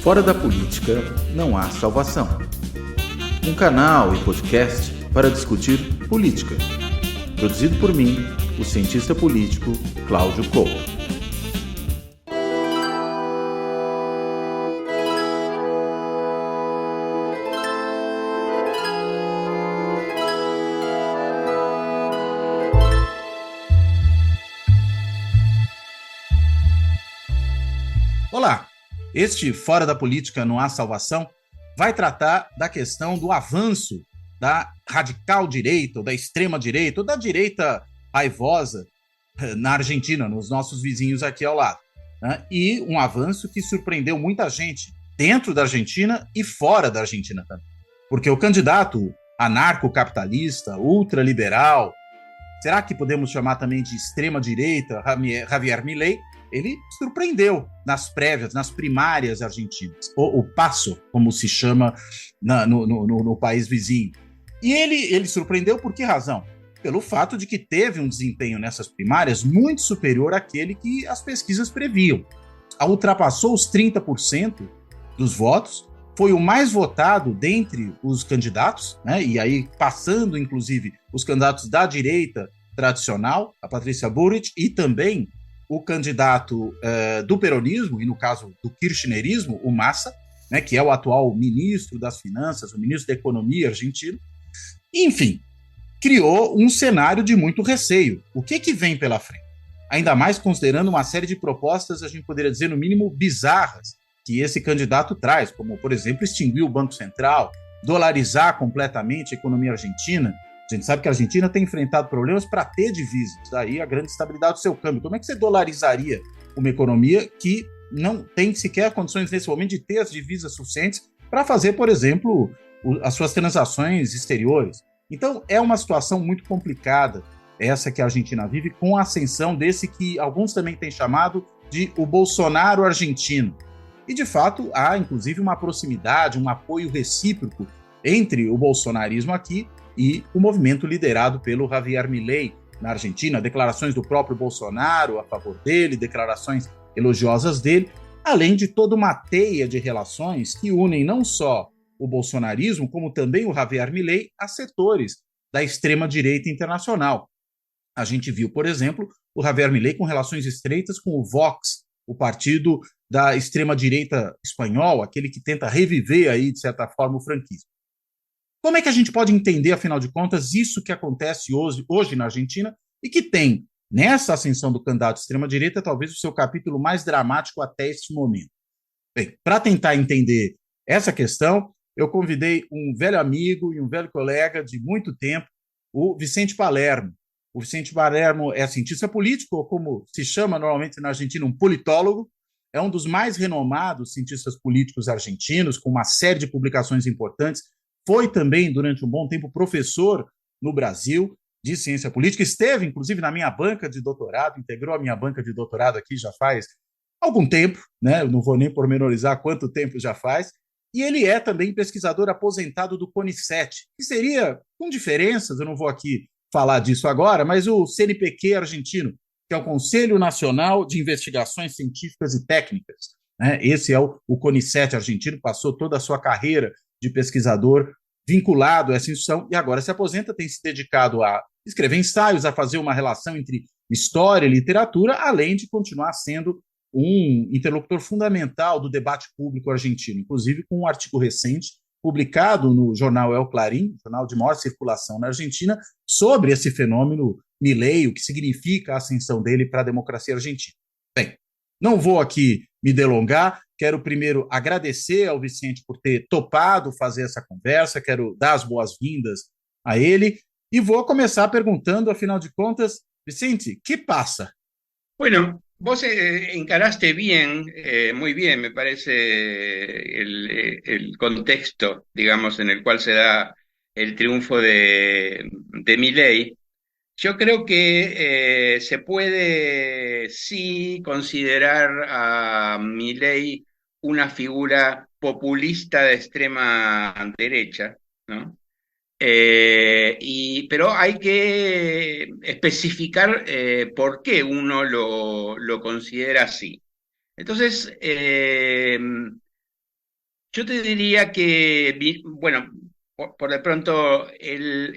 Fora da política não há salvação. Um canal e podcast para discutir política. Produzido por mim, o cientista político Cláudio Couto. Olá, este Fora da Política Não Há Salvação vai tratar da questão do avanço da radical direita, ou da extrema direita, ou da direita raivosa na Argentina, nos nossos vizinhos aqui ao lado. Né? E um avanço que surpreendeu muita gente dentro da Argentina e fora da Argentina também. Porque o candidato anarcocapitalista, ultraliberal, será que podemos chamar também de extrema direita, Javier Milei, ele surpreendeu nas prévias, nas primárias argentinas, o PASO, como se chama no país vizinho. E ele surpreendeu por que razão? Pelo fato de que teve um desempenho nessas primárias muito superior àquele que as pesquisas previam. Ultrapassou os 30% dos votos, foi o mais votado dentre os candidatos, né? E aí passando, inclusive, os candidatos da direita tradicional, a Patrícia Bullrich, e também o candidato do peronismo, e no caso do kirchnerismo, o Massa, né, que é o atual ministro das Finanças, o ministro da Economia argentino. Enfim, criou um cenário de muito receio. O que vem pela frente? Ainda mais considerando uma série de propostas, a gente poderia dizer, no mínimo, bizarras, que esse candidato traz, como, por exemplo, extinguir o Banco Central, dolarizar completamente a economia argentina. A gente sabe que a Argentina tem enfrentado problemas para ter divisas, daí a grande estabilidade do seu câmbio. Como é que você dolarizaria uma economia que não tem sequer condições nesse momento de ter as divisas suficientes para fazer, por exemplo, as suas transações exteriores? Então, é uma situação muito complicada, essa que a Argentina vive, com a ascensão desse que alguns também têm chamado de o Bolsonaro argentino. E, de fato, há, inclusive, uma proximidade, um apoio recíproco entre o bolsonarismo aqui e o movimento liderado pelo Javier Milei na Argentina, declarações do próprio Bolsonaro a favor dele, declarações elogiosas dele, além de toda uma teia de relações que unem não só o bolsonarismo, como também o Javier Milei a setores da extrema-direita internacional. A gente viu, por exemplo, o Javier Milei com relações estreitas com o Vox, o partido da extrema-direita espanhol, aquele que tenta reviver aí, de certa forma, o franquismo. Como é que a gente pode entender, afinal de contas, isso que acontece hoje na Argentina e que tem, nessa ascensão do candidato de extrema-direita, talvez o seu capítulo mais dramático até este momento? Bem, para tentar entender essa questão, eu convidei um velho amigo e um velho colega de muito tempo, o Vicente Palermo. O Vicente Palermo é cientista político, ou como se chama normalmente na Argentina, um politólogo. É um dos mais renomados cientistas políticos argentinos, com uma série de publicações importantes. Foi também, durante um bom tempo, professor no Brasil de ciência política. Esteve, inclusive, na minha banca de doutorado, integrou a minha banca de doutorado aqui já faz algum tempo, né? Eu não vou nem pormenorizar quanto tempo já faz. E ele é também pesquisador aposentado do CONICET, que seria, com diferenças, eu não vou aqui falar disso agora, mas o CNPq argentino, que é o Conselho Nacional de Investigações Científicas e Técnicas. Né? Esse é o CONICET argentino, passou toda a sua carreira de pesquisador vinculado a essa instituição e agora se aposenta, tem se dedicado a escrever ensaios, a fazer uma relação entre história e literatura, além de continuar sendo um interlocutor fundamental do debate público argentino, inclusive com um artigo recente publicado no jornal El Clarín, jornal de maior circulação na Argentina, sobre esse fenômeno Milei, o que significa a ascensão dele para a democracia argentina. Bem, não vou aqui me delongar, quero primeiro agradecer ao Vicente por ter topado fazer essa conversa, quero dar as boas-vindas a ele e vou começar perguntando, afinal de contas, Vicente, ¿qué pasa? Bueno, vos encaraste bien, muy bien, me parece el contexto, digamos, en el cual se da el triunfo de Milei. Yo creo que se puede sí considerar a Milei una figura populista de extrema derecha, ¿no? Pero hay que especificar por qué uno lo considera así. Entonces, Yo te diría que, bueno, por de pronto él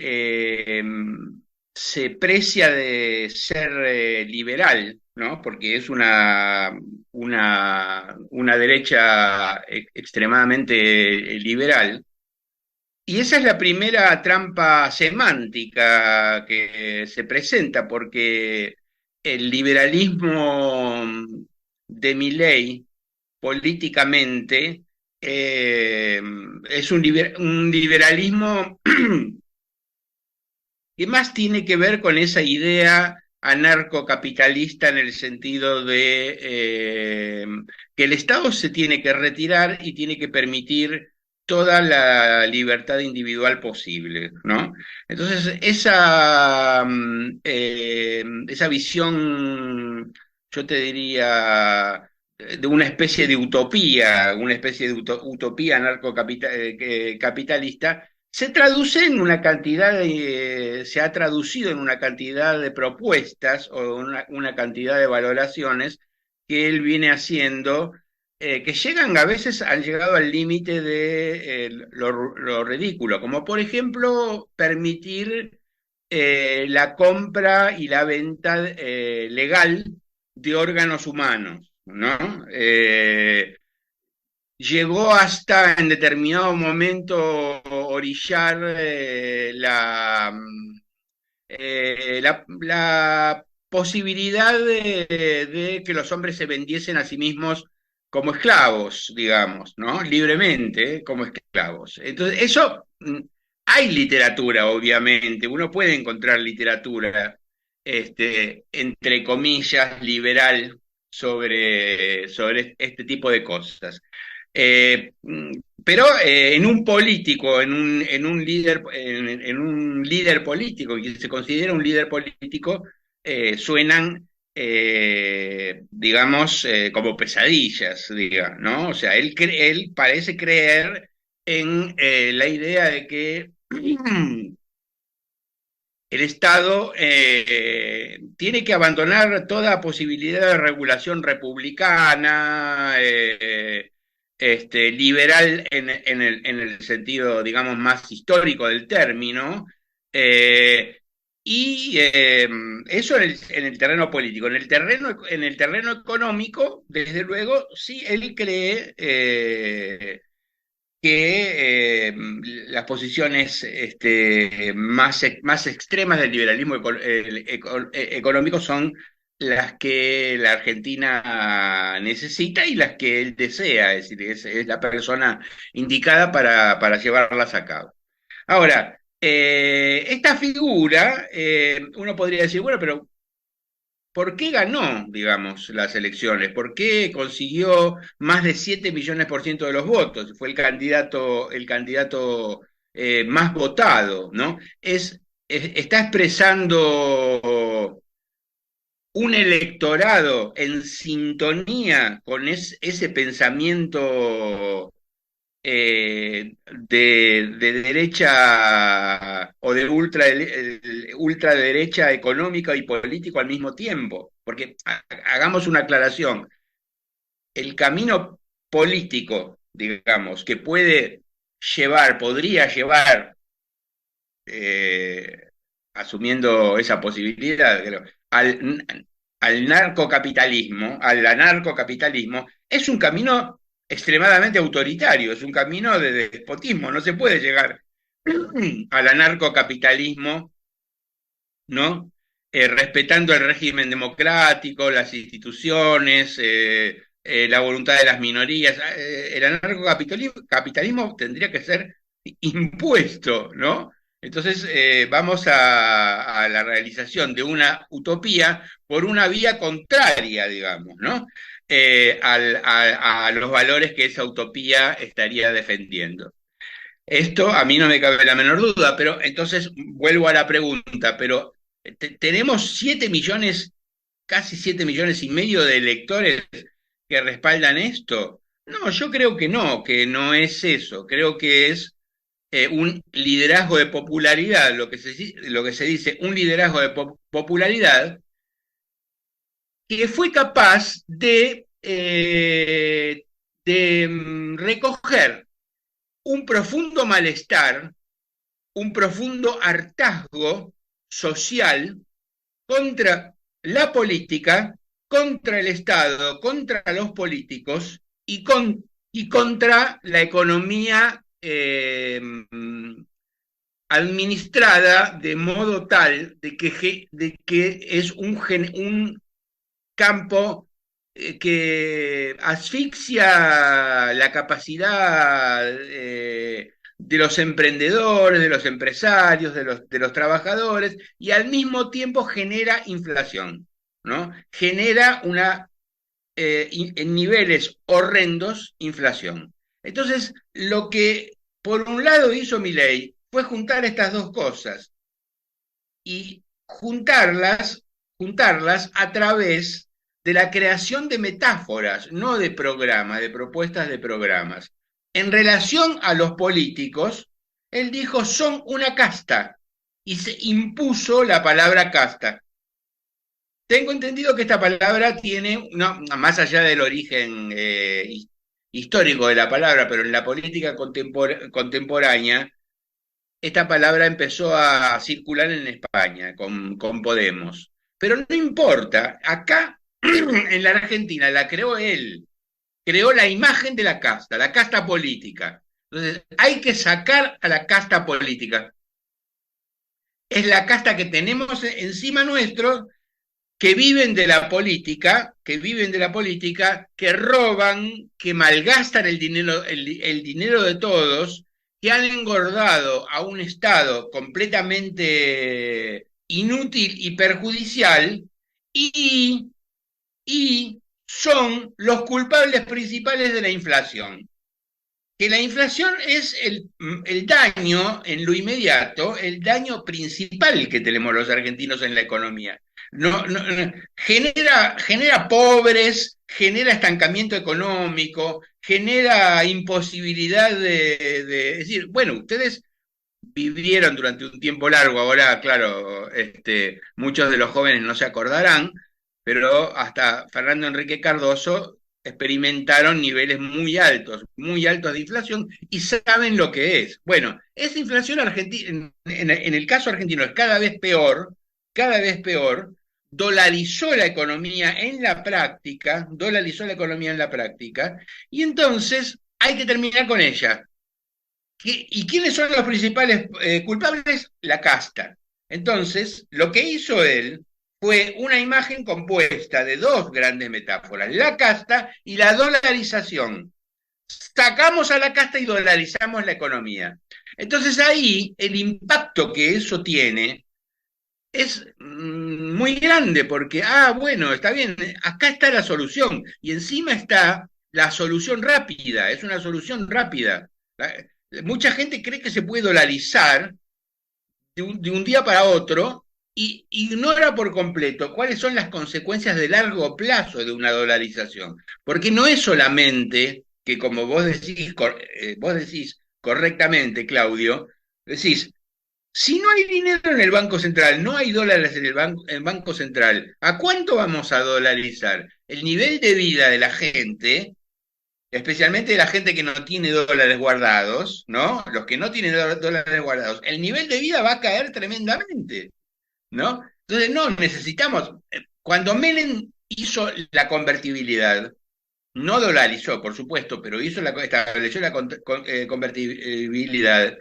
se precia de ser liberal, ¿no? Porque es una derecha extremadamente liberal. Y esa es la primera trampa semántica que se presenta, porque el liberalismo de Milei políticamente eh, es un liberalismo que más tiene que ver con esa idea anarcocapitalista en el sentido de que el Estado se tiene que retirar y tiene que permitir toda la libertad individual posible, ¿no? Entonces, esa visión, yo te diría, de una especie de utopía anarcocapitalista, se traduce en una cantidad se ha traducido en una cantidad de propuestas o una cantidad de valoraciones que él viene haciendo, que llegan a veces, han llegado al límite de lo ridículo, como por ejemplo permitir la compra y la venta legal de órganos humanos, ¿no? Llegó hasta en determinado momento orillar la posibilidad de que los hombres se vendiesen a sí mismos como esclavos, digamos, ¿no? Libremente, como esclavos. Entonces, eso, hay literatura, obviamente, uno puede encontrar literatura, entre comillas, liberal sobre este tipo de cosas. Pero en un político, en un líder político, y se considera un líder político, suenan, digamos, como pesadillas, ¿no? O sea, él parece creer en la idea de que el Estado tiene que abandonar toda posibilidad de regulación republicana, liberal en el sentido, digamos, más histórico del término, eh, y eso en el terreno político. En el terreno económico, desde luego, sí, él cree que las posiciones más extremas del liberalismo económico son las que la Argentina necesita y las que él desea, es decir, es la persona indicada para llevarlas a cabo. Ahora, esta figura, uno podría decir, bueno, pero ¿por qué ganó, digamos, las elecciones? ¿Por qué consiguió más de 7 millones % de los votos? Fue el candidato más votado, ¿no? Está expresando un electorado en sintonía con ese pensamiento de derecha o de ultraderecha económica y político al mismo tiempo. Porque hagamos una aclaración, el camino político, digamos, que podría llevar, eh, asumiendo esa posibilidad, al, al anarcocapitalismo, es un camino extremadamente autoritario, es un camino de despotismo, no se puede llegar al anarcocapitalismo, ¿no? Respetando el régimen democrático, las instituciones, la voluntad de las minorías. El anarcocapitalismo tendría que ser impuesto, ¿no? Entonces vamos a la realización de una utopía por una vía contraria, digamos, ¿no? A los valores que esa utopía estaría defendiendo. Esto a mí no me cabe la menor duda, pero entonces vuelvo a la pregunta, pero tenemos 7 millones, casi 7,5 millones de electores que respaldan esto. No, yo creo que no es eso, creo que es un liderazgo de popularidad, lo que se dice, un liderazgo de popularidad que fue capaz de recoger un profundo malestar, un profundo hartazgo social contra la política, contra el Estado, contra los políticos y contra la economía administrada de modo tal de que es un campo que asfixia la capacidad de los emprendedores, de los empresarios, de los trabajadores, y al mismo tiempo genera inflación, ¿no? Genera en niveles horrendos inflación. Entonces, lo que por un lado hizo Milei fue juntar estas dos cosas y juntarlas a través de la creación de metáforas, no de programas, de propuestas de programas. En relación a los políticos, él dijo son una casta y se impuso la palabra casta. Tengo entendido que esta palabra tiene, no, más allá del origen histórico de la palabra, pero en la política contemporánea, esta palabra empezó a circular en España con Podemos. Pero no importa, acá en la Argentina la creó él, creó la imagen de la casta política. Entonces, hay que sacar a la casta política. Es la casta que tenemos encima nuestro, que viven de la política, que roban, que malgastan el dinero de todos, que han engordado a un Estado completamente inútil y perjudicial, y, y son los culpables principales de la inflación. Que la inflación es el daño en lo inmediato, el daño principal que tenemos los argentinos en la economía. Genera pobres, genera estancamiento económico, genera imposibilidad es decir, bueno, ustedes vivieron durante un tiempo largo, ahora, claro, muchos de los jóvenes no se acordarán, pero hasta Fernando Enrique Cardoso experimentaron niveles muy altos de inflación y saben lo que es. Bueno, esa inflación argentina, en el caso argentino es cada vez peor, dolarizó la economía en la práctica, y entonces hay que terminar con ella. ¿Y quiénes son los principales culpables? La casta. Entonces, lo que hizo él fue una imagen compuesta de dos grandes metáforas, la casta y la dolarización. Sacamos a la casta y dolarizamos la economía. Entonces ahí el impacto que eso tiene es muy grande porque, bueno, está bien, acá está la solución y encima está la solución rápida, es una solución rápida. Mucha gente cree que se puede dolarizar de un día para otro y ignora por completo cuáles son las consecuencias de largo plazo de una dolarización. Porque no es solamente que, como vos decís correctamente, Claudio, decís, si no hay dinero en el Banco Central, no hay dólares en el Banco Central, ¿a cuánto vamos a dolarizar? El nivel de vida de la gente, especialmente de la gente que no tiene dólares guardados, ¿no? Los que no tienen dólares guardados, el nivel de vida va a caer tremendamente, ¿no? Entonces, no, necesitamos, cuando Menem hizo la convertibilidad, no dolarizó, por supuesto, pero estableció la convertibilidad,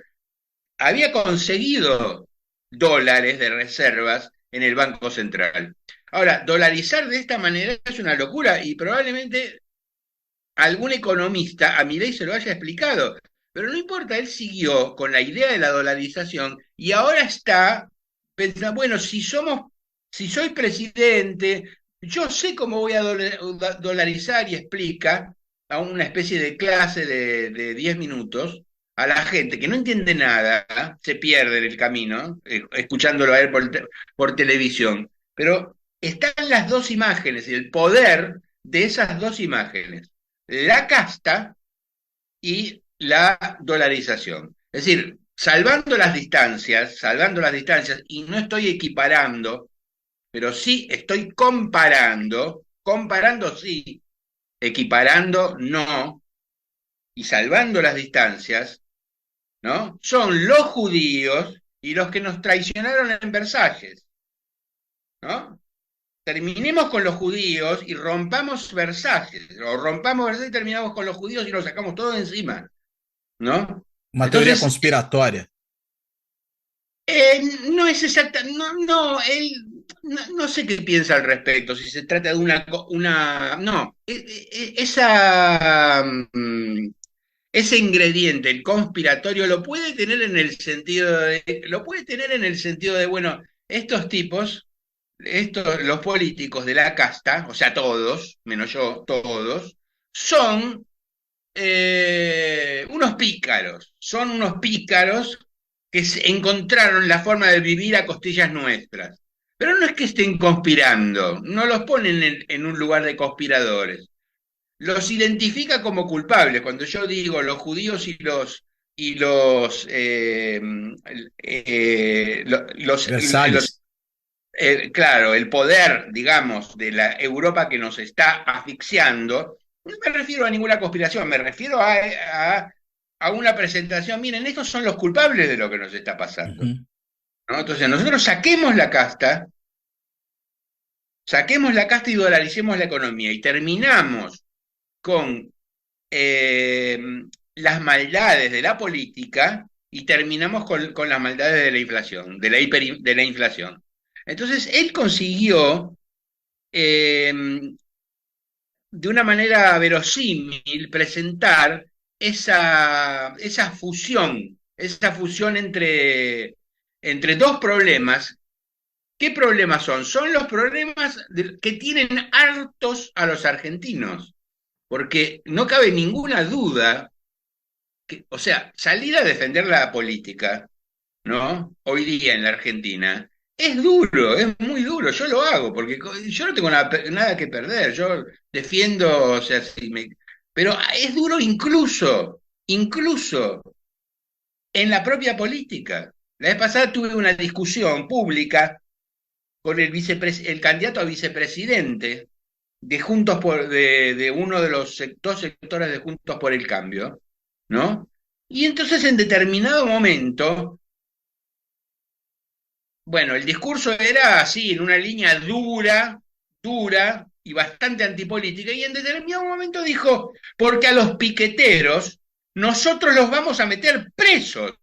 había conseguido dólares de reservas en el Banco Central. Ahora, dolarizar de esta manera es una locura y probablemente algún economista a Milei se lo haya explicado, pero no importa, él siguió con la idea de la dolarización y ahora está pensando, bueno, si soy presidente, yo sé cómo voy a dolarizar y explica a una especie de clase de 10 minutos a la gente que no entiende nada, se pierde en el camino, escuchándolo a él por televisión, pero están las dos imágenes y el poder de esas dos imágenes, la casta y la dolarización. Es decir, salvando las distancias, y no estoy equiparando, pero sí estoy comparando sí, equiparando no, y salvando las distancias, ¿no? Son los judíos y los que nos traicionaron en Versalles, ¿no? Terminemos con los judíos y rompamos Versalles, o rompamos Versalles y terminamos con los judíos y nos sacamos todo de encima, ¿no? Uma teoria Entonces, conspiratória. no es exacta, no, no, él, no, no sé qué piensa al respecto, si se trata de no, ese ingrediente, el conspiratorio, lo puede tener en el sentido lo puede tener en el sentido de, bueno, estos tipos, los políticos de la casta, o sea, todos, menos yo, todos, son son unos pícaros que encontraron la forma de vivir a costillas nuestras. Pero no es que estén conspirando, no los ponen en un lugar de conspiradores, los identifica como culpables. Cuando yo digo los judíos y los, Versalhes. claro, el poder, digamos, de la Europa que nos está asfixiando, no me refiero a ninguna conspiración, me refiero a una presentación. Miren, estos son los culpables de lo que nos está pasando, Uhum. ¿no? Entonces, nosotros saquemos la casta y dolaricemos la economía y terminamos con eh, las maldades de la política y terminamos con las maldades de la inflación, de la inflación. Entonces, él consiguió eh, de una manera verosímil presentar esa fusión entre dos problemas. ¿Qué problemas son? Son los problemas que tienen hartos a los argentinos, porque no cabe ninguna duda que, o sea, salir a defender la política, ¿no? Hoy día en la Argentina, es duro, es muy duro, yo lo hago, porque yo no tengo nada que perder, yo defiendo, o sea, pero es duro incluso en la propia política. La vez pasada tuve una discusión pública con el candidato a vicepresidente de uno de los dos sectores de Juntos por el Cambio, ¿no? Y entonces en determinado momento, bueno, el discurso era así, en una línea dura y bastante antipolítica, y en determinado momento dijo, porque a los piqueteros nosotros los vamos a meter presos,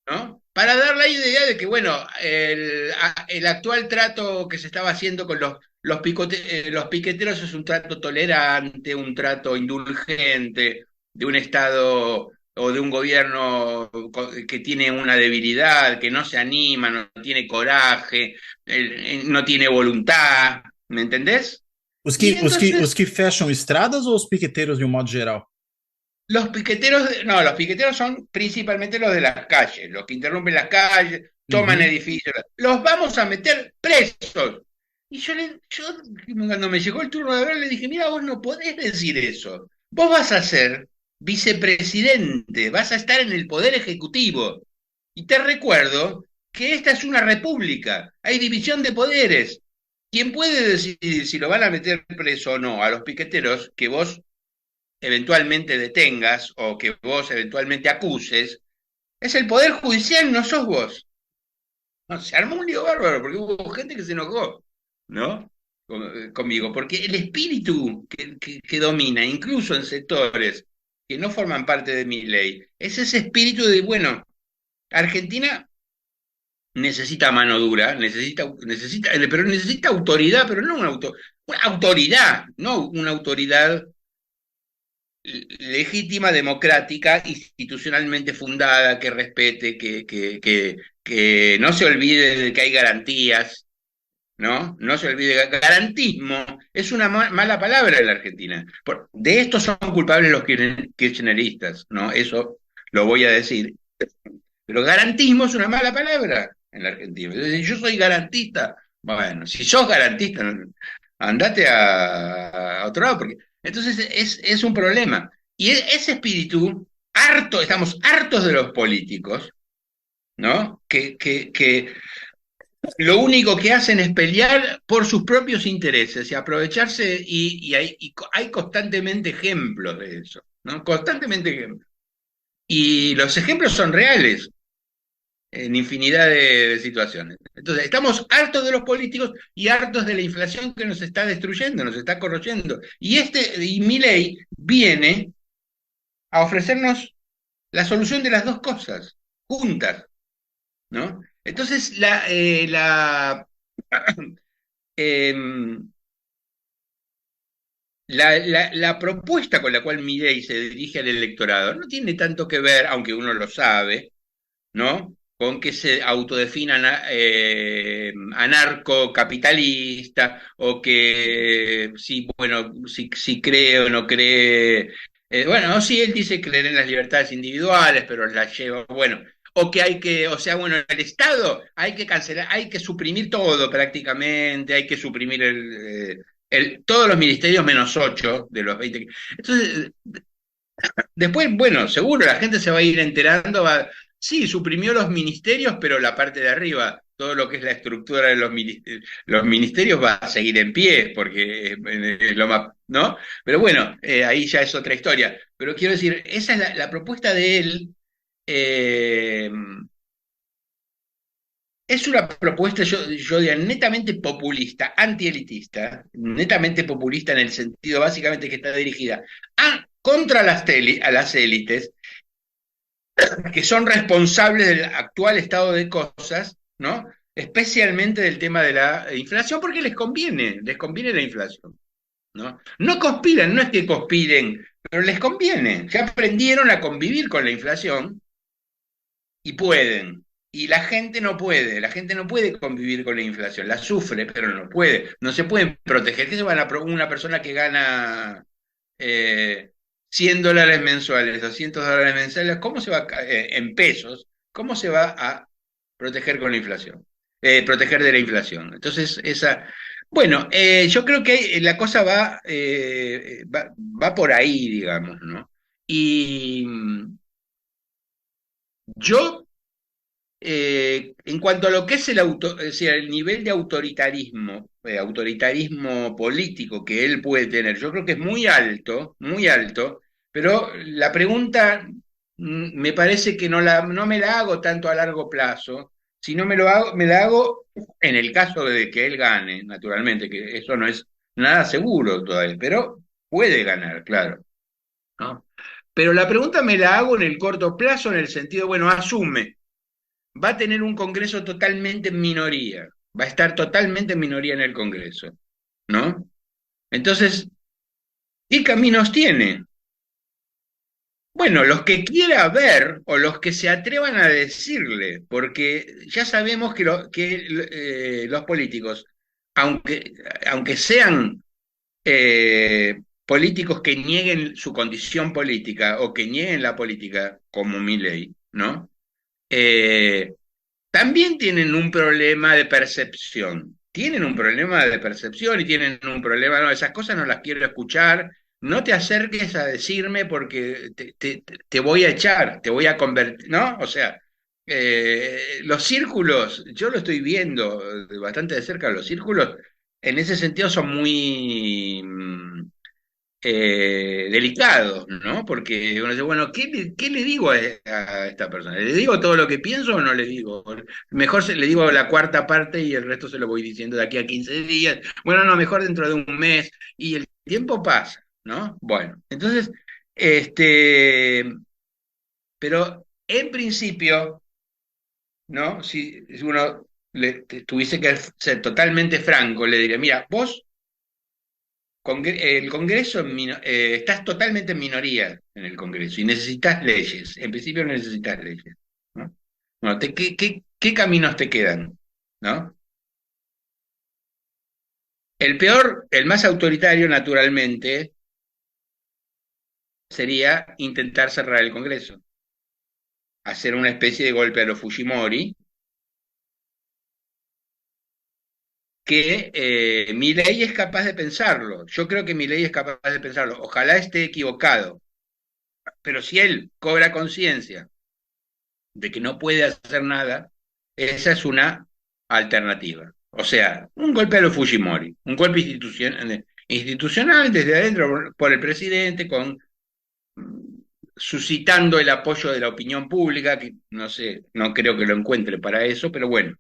¿no? Para dar la idea de que, bueno, el actual trato que se estaba haciendo con los piqueteros es un trato tolerante, un trato indulgente de un Estado o de un gobierno que tiene una debilidad, que no se anima, no tiene coraje, no tiene voluntad, ¿me entendés? Os Y que, os, que, entonces os que fecham estradas ou os piqueteiros de um modo geral? los piqueteros, no, los piqueteros son principalmente los de las calles, los que interrumpen las calles, toman Uhum. edificios, los vamos a meter presos. Y yo cuando me llegó el turno de ver, le dije, mira, vos no podés decir eso. Vos vas a ser vicepresidente, vas a estar en el poder ejecutivo. Y te recuerdo que esta es una república, hay división de poderes. ¿Quién puede decidir si lo van a meter preso o no a los piqueteros que vos eventualmente detengas o que vos eventualmente acuses, es el Poder Judicial, no sos vos? No, se armó un lío bárbaro porque hubo gente que se enojó, ¿no? Conmigo, porque el espíritu que domina, incluso en sectores que no forman parte de mi ley, es ese espíritu de, bueno, Argentina necesita mano dura, pero necesita autoridad, pero no una autoridad, no una autoridad legítima, democrática, institucionalmente fundada, que respete, que no se olvide de que hay garantías, ¿no? No se olvide, garantismo es una mala palabra en la Argentina. De esto son culpables los kirchneristas, ¿no? Eso lo voy a decir. Pero garantismo es una mala palabra en la Argentina. Es decir, yo soy garantista. Bueno, si sos garantista, andate a otro lado, porque entonces es un problema. Y ese espíritu, estamos hartos de los políticos, ¿no? Que lo único que hacen es pelear por sus propios intereses y aprovecharse, y hay constantemente ejemplos de eso, ¿no? Constantemente ejemplos. Y los ejemplos son reales en infinidad de situaciones. Entonces, estamos hartos de los políticos y hartos de la inflación que nos está destruyendo, nos está corroyendo. Y Milei viene a ofrecernos la solución de las dos cosas, juntas, ¿no? Entonces, em, la propuesta con la cual Milei se dirige al electorado no tiene tanto que ver, aunque uno lo sabe, ¿no? Con que se autodefinan anarcocapitalista o que si, bueno, si cree o no cree. Bueno, no, sí, él dice creer en las libertades individuales, pero las lleva, bueno, o que hay que, o sea, bueno, el Estado hay que cancelar, hay que suprimir todo prácticamente, hay que suprimir todos los ministerios menos 8 de los 20. Entonces, después, bueno, seguro la gente se va a ir enterando, sí, suprimió los ministerios, pero la parte de arriba, todo lo que es la estructura de los ministerios va a seguir en pie, porque es lo más, ¿no? Pero bueno, ahí ya es otra historia. Pero quiero decir, esa es la propuesta de él. eh, es una propuesta, yo diría, netamente populista, antielitista, netamente populista en el sentido básicamente que está dirigida contra a las élites que son responsables del actual estado de cosas, ¿no? Especialmente del tema de la inflación, porque les conviene la inflación, ¿no? No conspiran, no es que conspiren, pero les conviene. Ya aprendieron a convivir con la inflación y pueden. Y la gente no puede, la gente no puede convivir con la inflación, la sufre, pero no puede, no se pueden proteger. ¿Qué se van a una persona que gana eh, $100 mensuales, $200 mensuales, ¿cómo se va en pesos? ¿Cómo se va a proteger con la inflación? Proteger de la inflación. Entonces, bueno, yo creo que la cosa va por ahí, digamos, ¿no? Y yo en cuanto a lo que es es decir, el nivel de autoritarismo político que él puede tener, yo creo que es muy alto, pero la pregunta me parece que no me la hago tanto a largo plazo, sino me la hago en el caso de que él gane, naturalmente, que eso no es nada seguro todavía, pero puede ganar, claro, ¿no? Pero la pregunta me la hago en el corto plazo, en el sentido, bueno, asume va a tener un Congreso totalmente en minoría, va a estar totalmente en minoría en el Congreso, ¿no? Entonces, ¿qué caminos tiene? Bueno, los que quiera ver o los que se atrevan a decirle, porque ya sabemos que los políticos, aunque, aunque sean políticos que nieguen su condición política o que nieguen la política, como Milei, ¿no? Eh, También tienen un problema de percepción. Tienen un problema de percepción y tienen un problema, no, esas cosas no las quiero escuchar. No te acerques a decirme porque te voy a echar, te voy a convertir, ¿no? O sea, los círculos, yo lo estoy viendo bastante de cerca, los círculos en ese sentido son muy delicados, ¿no? Porque uno dice, bueno, qué le digo a esta persona? ¿Le digo todo lo que pienso o no le digo? Mejor le digo la cuarta parte y el resto se lo voy diciendo de aquí a 15 días. Bueno, no, mejor dentro de un mes. Y el tiempo pasa, ¿no? Bueno, entonces, este, pero en principio, ¿no? Si uno tuviese que ser totalmente franco, le diría, mira, vos el Congreso estás totalmente en minoría en el Congreso y necesitas leyes. En principio necesitas leyes, ¿no? Bueno, ¿qué caminos te quedan? ¿No? El peor, el más autoritario, naturalmente, sería intentar cerrar el Congreso, hacer una especie de golpe a los Fujimori, que Milei es capaz de pensarlo. Yo creo que Milei es capaz de pensarlo. Ojalá esté equivocado, pero si él cobra conciencia de que no puede hacer nada, esa es una alternativa. O sea, un golpe a los Fujimori, un golpe institucional desde adentro por el presidente, con suscitando el apoyo de la opinión pública, que no sé, no creo que lo encuentre para eso, pero bueno,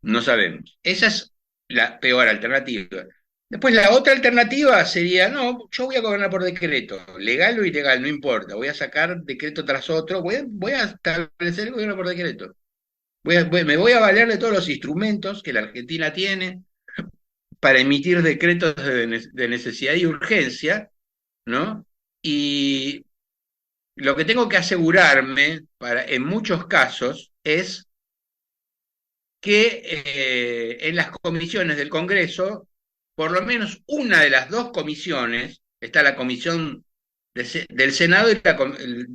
no sabemos. Esa es la peor alternativa. Después la otra alternativa sería, no, yo voy a gobernar por decreto, legal o ilegal, no importa, voy a sacar decreto tras otro, voy a establecer el gobierno por decreto. Me voy a valer de todos los instrumentos que la Argentina tiene para emitir decretos de necesidad y urgencia, ¿no? Y lo que tengo que asegurarme en muchos casos es que en las comisiones del Congreso, por lo menos una de las dos comisiones, está la comisión del Senado y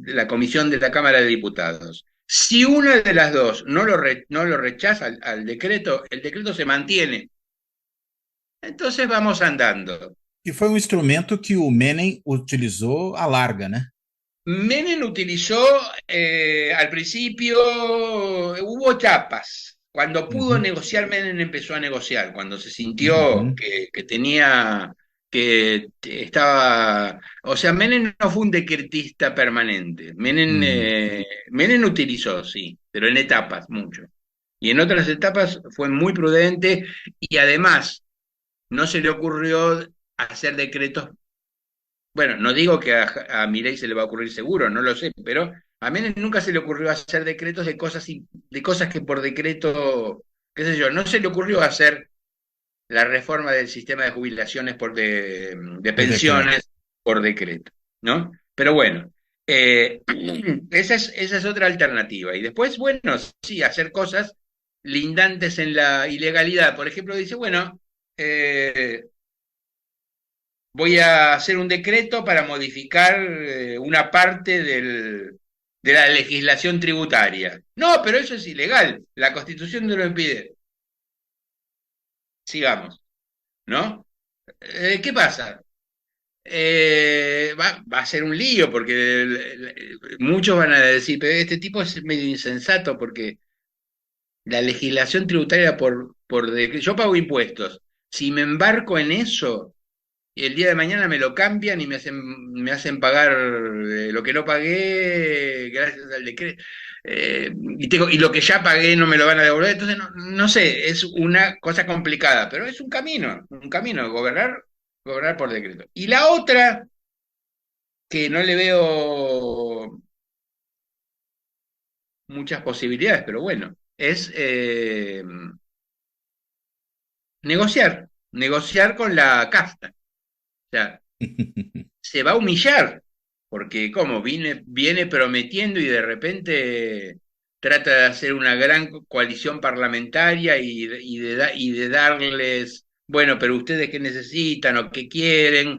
la comisión de la Cámara de Diputados. Si una de las dos no lo rechaza al decreto, el decreto se mantiene. Entonces vamos andando. E foi um instrumento que o Menem utilizou à larga, né? Menem utilizó al principio, hubo etapas. Cuando pudo Uhum, negociar, Menem empezó a negociar. Cuando se sintió uhum, que tenía, estaba, o sea, Menem no fue un decretista permanente. uhum. Menem utilizó, sí, pero en etapas, mucho. Y en otras etapas fue muy prudente y además no se le ocurrió hacer decretos. Bueno, no digo que a Milei se le va a ocurrir seguro, no lo sé, pero a Menem nunca se le ocurrió hacer decretos de cosas que por decreto, qué sé yo, no se le ocurrió hacer la reforma del sistema de jubilaciones de Por decreto. pensiones por decreto, ¿no? Pero bueno, esa es otra alternativa. Y después, bueno, sí, hacer cosas lindantes en la ilegalidad. Por ejemplo, dice, bueno, eh, voy a hacer un decreto para modificar una parte de la legislación tributaria. No, pero eso es ilegal. La Constitución no lo impide. Sigamos, ¿no? ¿Qué pasa? Va a ser un lío porque muchos van a decir, pero este tipo es medio insensato porque la legislación tributaria yo pago impuestos. Si me embarco en eso, y el día de mañana me lo cambian y me hacen pagar lo que no pagué gracias al decreto. Y lo que ya pagué no me lo van a devolver. Entonces, no, no sé, es una cosa complicada, pero es un camino, gobernar por decreto. Y la otra, que no le veo muchas posibilidades, pero bueno, es negociar con la casta. O sea, se va a humillar, porque como viene prometiendo y de repente trata de hacer una gran coalición parlamentaria y de darles, bueno, pero ustedes qué necesitan o qué quieren.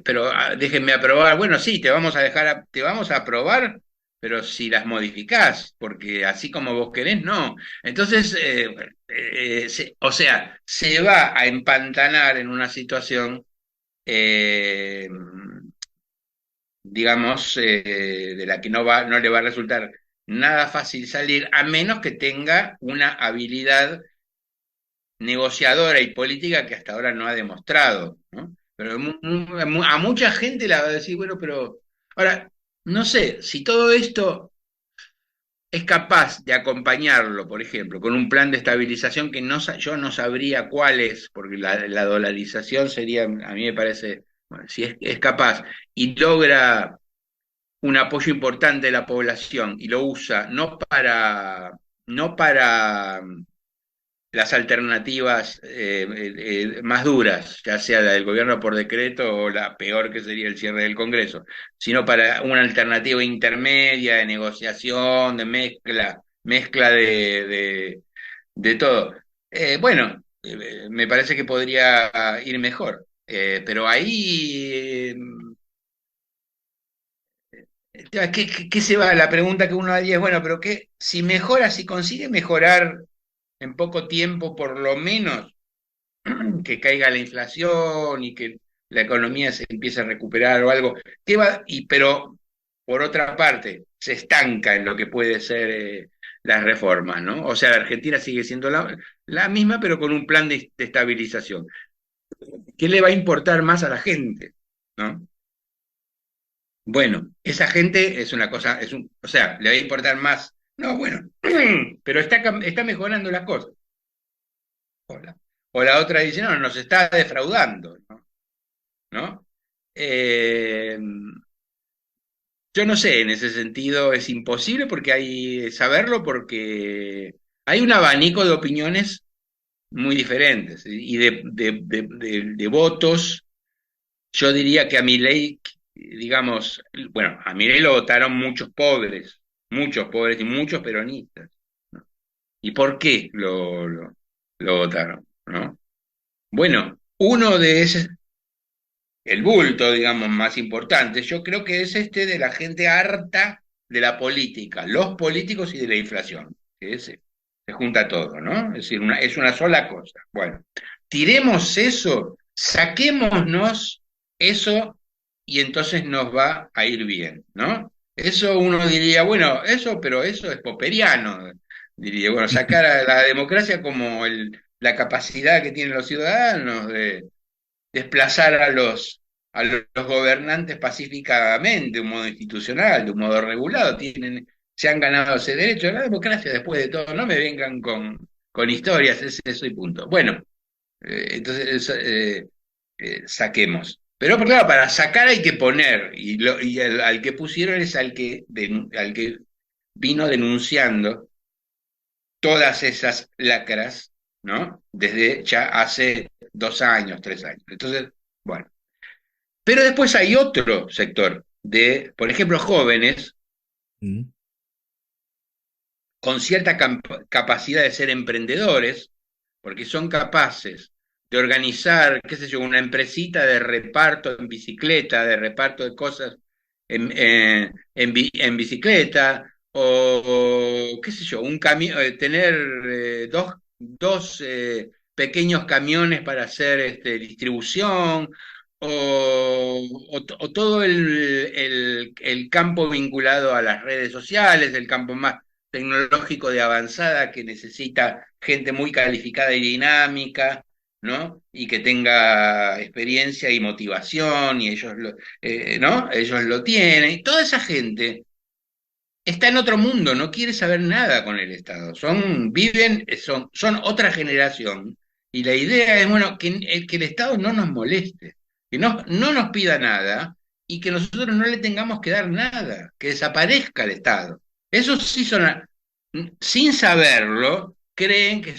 Pero déjenme aprobar. Bueno, sí, te vamos a aprobar, pero si las modificás, porque así como vos querés, no. Entonces, o sea, se va a empantanar en una situación eh, digamos, de la que no le va a resultar nada fácil salir, a menos que tenga una habilidad negociadora y política que hasta ahora no ha demostrado, ¿no? Pero a mucha gente le va a decir, bueno, pero ahora, no sé, si todo esto es capaz de acompañarlo, por ejemplo, con un plan de estabilización que yo no sabría cuál es, porque la dolarización sería, a mí me parece, bueno, si es capaz y logra un apoyo importante de la población y lo usa no para las alternativas más duras, ya sea la del gobierno por decreto o la peor que sería el cierre del Congreso, sino para una alternativa intermedia de negociación, de mezcla de todo. Bueno, me parece que podría ir mejor, pero ahí ¿qué se va? La pregunta que uno haría es, bueno, pero ¿qué? Si mejora, si consigue mejorar en poco tiempo, por lo menos que caiga la inflación y que la economía se empiece a recuperar o algo, ¿qué va? Pero por otra parte, se estanca en lo que puede ser las reformas, ¿no? O sea, la Argentina sigue siendo la misma, pero con un plan de estabilización. ¿Qué le va a importar más a la gente? ¿No? Bueno, esa gente es una cosa, o sea, le va a importar más. No, bueno, pero está mejorando las cosas. O la otra dice, no, nos está defraudando, ¿no? ¿No? Eh, yo no sé, en ese sentido es imposible porque hay saberlo porque hay un abanico de opiniones muy diferentes y de votos. Yo diría que a Milei, digamos, bueno, a Milei lo votaron muchos pobres y muchos peronistas, ¿no? ¿Y por qué lo votaron, ¿no? Bueno, uno de esos, el bulto, digamos, más importante, yo creo que es este de la gente harta de la política, los políticos y de la inflación, que se junta todo, ¿no? Es decir, es una sola cosa. Bueno, tiremos eso, saquémonos eso y entonces nos va a ir bien, ¿no? Eso uno diría, bueno, eso, pero eso es popperiano, diría, bueno, sacar a la democracia como la capacidad que tienen los ciudadanos de desplazar a los gobernantes pacíficamente, de un modo institucional, de un modo regulado, se han ganado ese derecho. La democracia, después de todo, no me vengan con historias, es eso y punto. Bueno, entonces saquemos. Pero claro, para sacar hay que poner, al que pusieron es al que vino denunciando todas esas lacras, ¿no? Desde ya hace 2 años, 3 años. Entonces, bueno. Pero después hay otro sector por ejemplo, jóvenes Mm. con cierta capacidad de ser emprendedores, porque son capaces de organizar, qué sé yo, una empresita de reparto en bicicleta, de reparto de cosas en bicicleta, qué sé yo, tener dos pequeños camiones para hacer distribución, o todo el campo vinculado a las redes sociales, el campo más tecnológico de avanzada que necesita gente muy calificada y dinámica, ¿no? Y que tenga experiencia y motivación, y ¿no? Ellos lo tienen. Y toda esa gente está en otro mundo, no quiere saber nada con el Estado. Son otra generación. Y la idea es, bueno, que el Estado no nos moleste, que no nos pida nada y que nosotros no le tengamos que dar nada, que desaparezca el Estado. Esos sí sin saberlo, creen que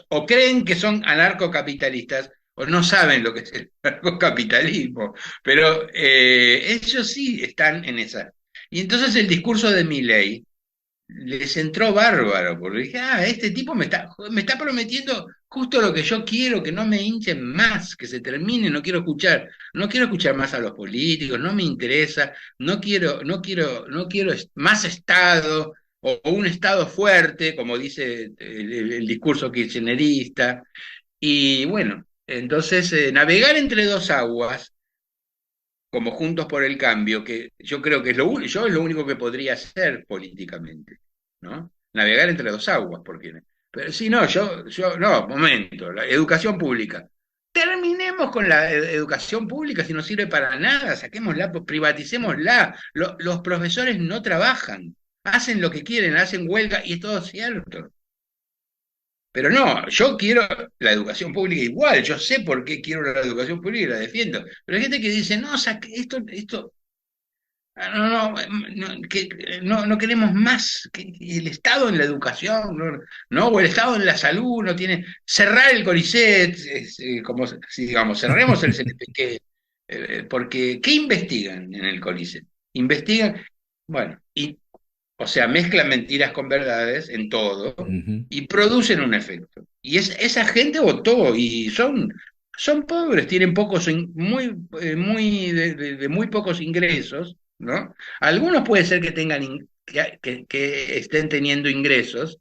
o creen que son anarcocapitalistas o no saben lo que es el anarcocapitalismo, pero ellos sí están en esa. Y entonces el discurso de Milei les entró bárbaro, porque dije, este tipo me está prometiendo justo lo que yo quiero, que no me hinchen más, que se termine, no quiero escuchar más a los políticos, no me interesa, no quiero más Estado, o un Estado fuerte, como dice el discurso kirchnerista. Y bueno, entonces navegar entre dos aguas como Juntos por el Cambio, que yo creo que es lo único que podría hacer políticamente, ¿no? Navegar entre dos aguas, porque pero si no, no, momento, la educación pública. Terminemos con la educación pública si no sirve para nada, saquémosla, privaticémosla. Los profesores no trabajan, hacen lo que quieren, hacen huelga y es todo cierto. Pero no, yo quiero la educación pública igual, yo sé por qué quiero la educación pública y la defiendo. Pero hay gente que dice, no, esto, no, no queremos más que el Estado en la educación, o el Estado en la salud, no tiene, cerrar el CONICET, como si digamos, cerremos el CNPq, porque ¿qué investigan en el CONICET? Investigan, bueno, o sea, mezclan mentiras con verdades en todo Ujú. y producen un efecto. Y esa gente votó y son pobres, tienen muy de muy pocos ingresos, ¿no? Algunos puede ser que que estén teniendo ingresos,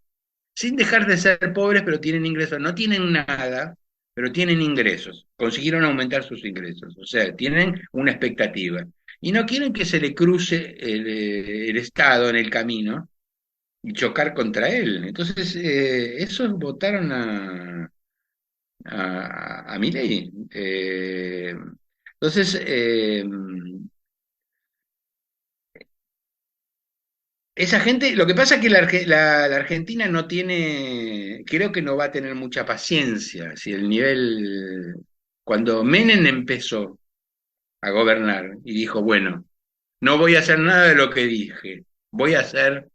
sin dejar de ser pobres, pero tienen ingresos. No tienen nada, pero tienen ingresos. Consiguieron aumentar sus ingresos. O sea, tienen una expectativa. Y no quieren que se le cruce el Estado en el camino y chocar contra él. Entonces, esos votaron a Milei. Entonces, esa gente, lo que pasa es que la Argentina no tiene, creo que no va a tener mucha paciencia. Si el nivel, cuando Menem empezó a gobernar y dijo, bueno, no voy a hacer nada de lo que dije, voy a hacer,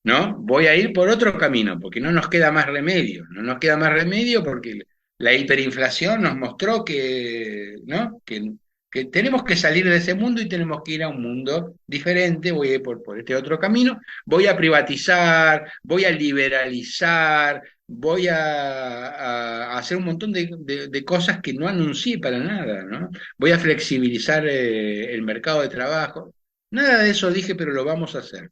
¿no? Voy a ir por otro camino, porque no nos queda más remedio, no nos queda más remedio porque la hiperinflación nos mostró que, ¿no? Que tenemos que salir de ese mundo y tenemos que ir a un mundo diferente, voy a ir por este otro camino, voy a privatizar, voy a liberalizar, voy a hacer un montón de cosas que no anuncié para nada, ¿no? Voy a flexibilizar el mercado de trabajo. Nada de eso dije, pero lo vamos a hacer.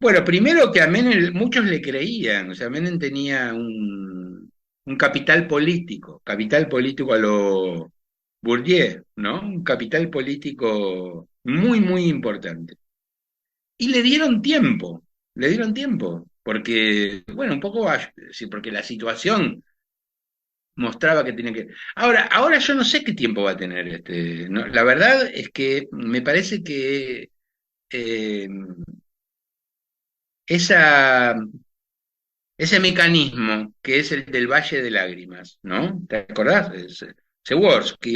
Bueno, primero que a Menem muchos le creían, o sea, Menem tenía un capital político a lo Bourdieu, ¿no? Un capital político muy, muy importante. Y le dieron tiempo, porque, bueno, un poco, sí, porque la situación mostraba que tenía que... Ahora yo no sé qué tiempo va a tener este, ¿no? La verdad es que me parece que eh, esa ese mecanismo que es el del Valle de Lágrimas, ¿no? ¿Te acordás? Seworski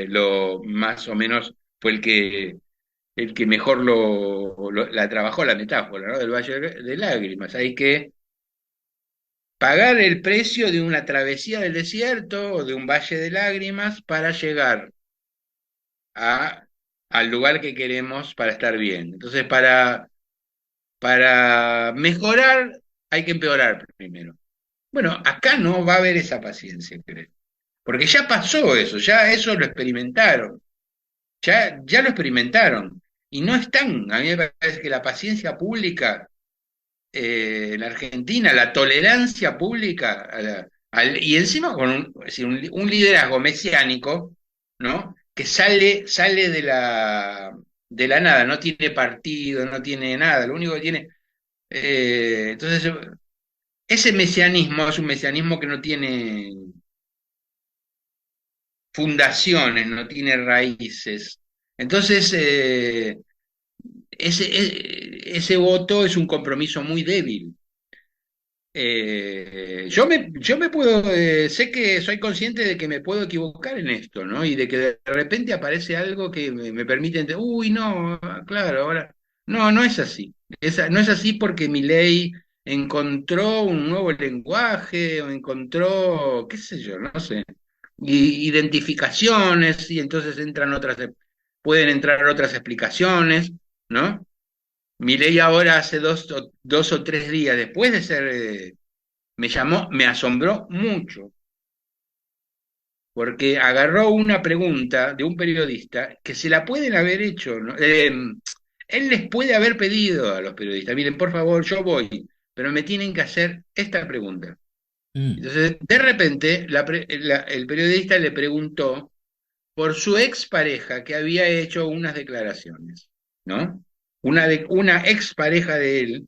lo más o menos fue el que mejor la trabajó la metáfora, ¿no? Del Valle de Lágrimas. Hay que pagar el precio de una travesía del desierto o de un valle de lágrimas para llegar a, al lugar que queremos para estar bien. Entonces, para mejorar hay que empeorar primero. Bueno, acá no va a haber esa paciencia, creo. Porque ya pasó eso, ya eso lo experimentaron, ya lo experimentaron. Y no están, a mí me parece que la paciencia pública en la Argentina, la tolerancia pública, y encima con es decir, un liderazgo mesiánico, ¿no? Que sale de la nada, no tiene partido, no tiene nada, lo único que tiene. Entonces, ese mesianismo es un mesianismo que no tiene fundaciones, no tiene raíces. Entonces, ese voto es un compromiso muy débil. Yo me puedo, sé que soy consciente de que me puedo equivocar en esto, ¿no? Y de que de repente aparece algo que me permite entender, uy, no, claro, ahora, no, no es así. No es así porque mi ley encontró un nuevo lenguaje o encontró, qué sé yo, no sé, identificaciones y entonces pueden entrar otras explicaciones, ¿no? Milei ahora hace dos o tres días, después de ser, me llamó, me asombró mucho, porque agarró una pregunta de un periodista que se la pueden haber hecho, ¿no? Él les puede haber pedido a los periodistas, miren, por favor, yo voy, pero me tienen que hacer esta pregunta. Hum. Entonces, de repente, el periodista le preguntó por su expareja que había hecho unas declaraciones, ¿no? Una expareja de él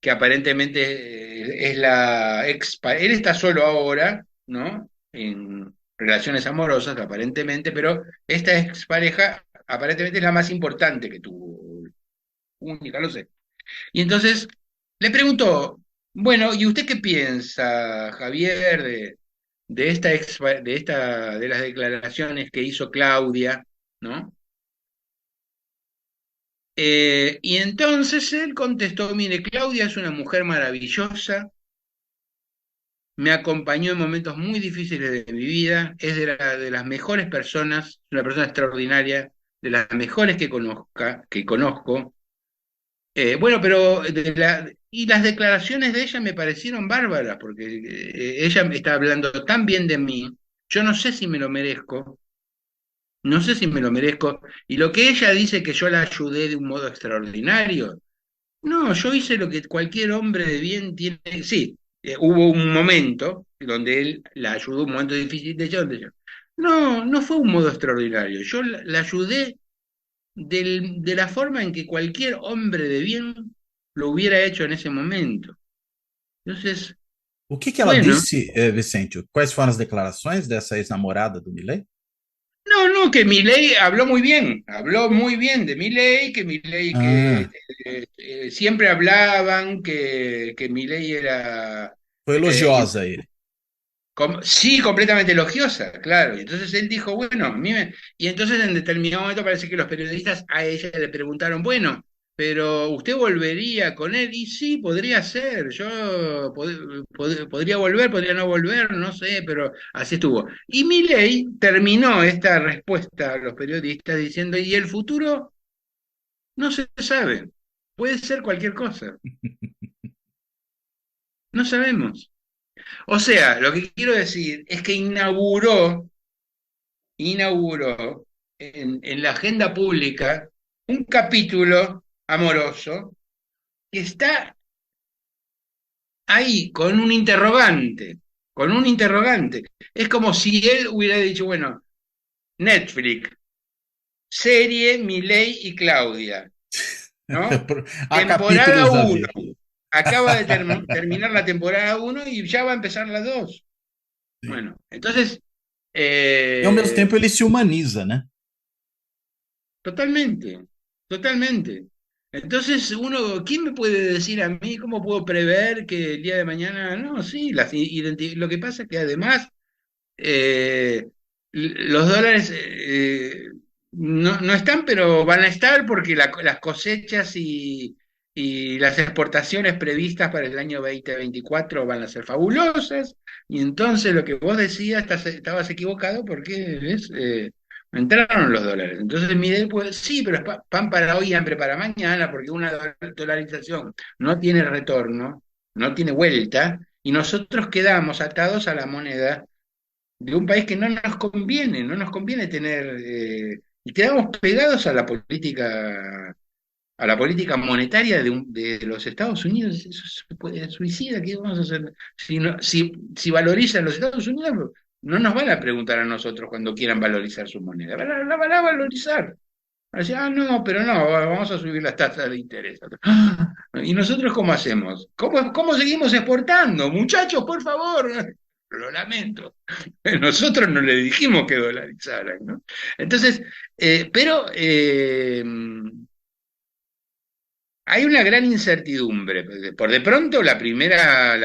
que aparentemente es él está solo ahora, ¿no? En relaciones amorosas, aparentemente, pero esta expareja aparentemente es la más importante que tuvo, única, no sé. Y entonces le preguntó, bueno, ¿y usted qué piensa, Javier, de las declaraciones que hizo Claudia, ¿no? Y entonces él contestó, mire, Claudia es una mujer maravillosa, me acompañó en momentos muy difíciles de mi vida, es de las mejores personas, una persona extraordinaria, de las mejores que conozco. Bueno, pero y las declaraciones de ella me parecieron bárbaras, porque ella me está hablando tan bien de mí, yo no sé si me lo merezco, no sé si me lo merezco, y lo que ella dice que yo la ayudé de un modo extraordinario, no, yo hice lo que cualquier hombre de bien tiene. Sí, hubo un momento donde él la ayudó, un momento difícil de ella, donde no, no fue un modo extraordinario. Yo la ayudé de la forma en que cualquier hombre de bien lo hubiera hecho en ese momento. Entonces, O que ela bueno, disse, Vicente? Quais foram as declarações dessa ex-namorada do Milei? No, no, que Milei habló muy bien de Milei, que Milei que Ah, siempre hablaban que Milei era foi elogiosa a ele. sí, completamente elogiosa, claro. Y entonces él dijo, bueno, y entonces en determinado momento parece que los periodistas a ella le preguntaron, bueno, pero ¿usted volvería con él? Y sí, podría ser, yo podría volver, podría no volver, no sé, pero así estuvo. Y Milei terminó esta respuesta a los periodistas diciendo, ¿y el futuro? No se sabe, puede ser cualquier cosa, no sabemos. O sea, lo que quiero decir es que inauguró en la agenda pública un capítulo amoroso que está ahí con un interrogante. Es como si él hubiera dicho, bueno, Netflix, serie Milei y Claudia, ¿no? Há Temporada capítulos a uno. ver. Acaba de terminar la temporada uno y ya va a empezar la 2. Sim. Bueno, entonces, E ao mesmo eh, tempo ele se humaniza, né? totalmente, totalmente. Entonces, ¿quién me puede decir a mí cómo puedo prever que el día de mañana, no, sí, lo que pasa es que además eh, los dólares no están, pero van a estar porque las cosechas y las exportaciones previstas para el año 2024 van a ser fabulosas. Y entonces lo que vos decías, estabas equivocado porque entraron los dólares. Entonces Miguel, pues sí, pero es pan para hoy y hambre para mañana, porque una dolarización no tiene retorno, no tiene vuelta, y nosotros quedamos atados a la moneda de un país que no nos conviene, no nos conviene tener, y quedamos pegados a la política monetaria de los Estados Unidos. Eso se puede suicida, ¿qué vamos a hacer? Si valorizan los Estados Unidos, no nos van a preguntar a nosotros cuando quieran valorizar su moneda, la van a valorizar. Van a decir, ah, no, pero no, vamos a subir las tasas de interés. Ah, ¿y nosotros cómo hacemos? ¿Cómo seguimos exportando? Muchachos, por favor. Lo lamento. Nosotros no le dijimos que dolarizaran, ¿no? Entonces, hay una gran incertidumbre. Por de pronto, la primera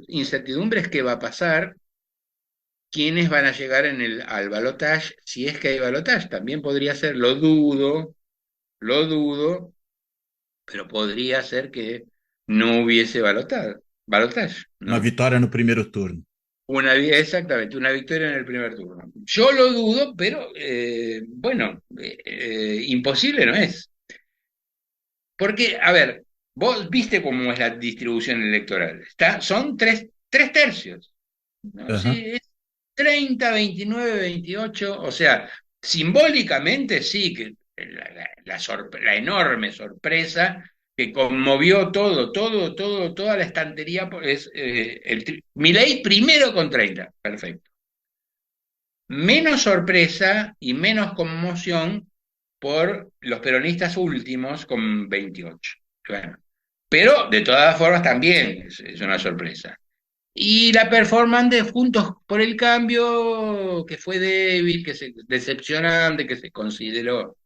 incertidumbre es qué va a pasar, quiénes van a llegar al balotaje, si es que hay balotaje. También podría ser, lo dudo, pero podría ser que no hubiese balotaje, Uma ¿no? vitória no primeiro turno. Exactamente, una victoria en el primer turno. Yo lo dudo, pero bueno, imposible no es. Porque, a ver, vos viste cómo es la distribución electoral. Son tres tercios, ¿no? Aham. Sí, es 30, 29, 28. O sea, simbólicamente sí, que la enorme sorpresa que conmovió toda la estantería es Milei primero con 30, perfecto. Menos sorpresa y menos conmoción por los peronistas últimos con 28. Bueno, pero de todas formas también es una sorpresa. Y la performance de Juntos por el Cambio, que fue débil, decepcionante, que se consideró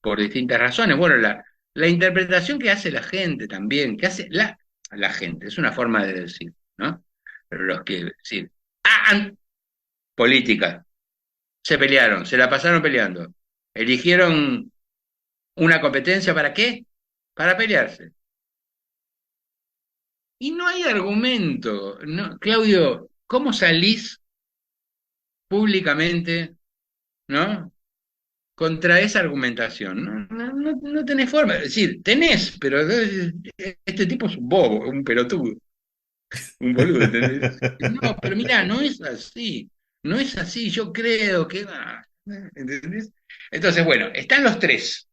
por distintas razones. Bueno, la interpretación que hace la gente también, que hace la gente, es una forma de decir, ¿no? Pero los que decir, política, se pelearon, se la pasaron peleando. Eligieron una competencia ¿para qué? Para pelearse. Y no hay argumento, ¿no? Claudio, ¿cómo salís públicamente, ¿no? Contra esa argumentación? No tenés forma. Es decir, tenés, pero este tipo es un bobo, un pelotudo, un boludo, ¿entendés? No, pero mirá, no es así. No es así, yo creo que... ¿entendés? Entonces, bueno, están los tres.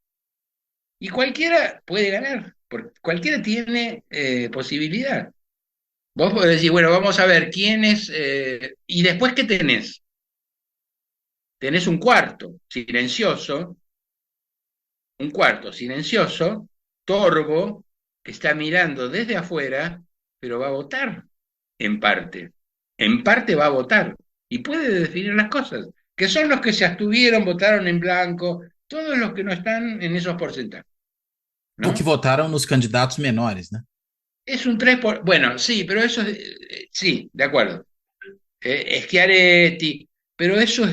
Y cualquiera puede ganar, porque cualquiera tiene posibilidad. Vos podés decir, bueno, vamos a ver quién es, y después ¿qué tenés? Tenés un cuarto silencioso, torvo, que está mirando desde afuera, pero va a votar en parte. En parte va a votar y puede definir las cosas. que son los que se abstuvieron, votaron en blanco, todos los que no están en esos porcentajes, O que ¿no? votaram nos candidatos menores, né? Es un 3 bueno, sí, pero eso es, sí, de acuerdo. Schiaretti, pero eso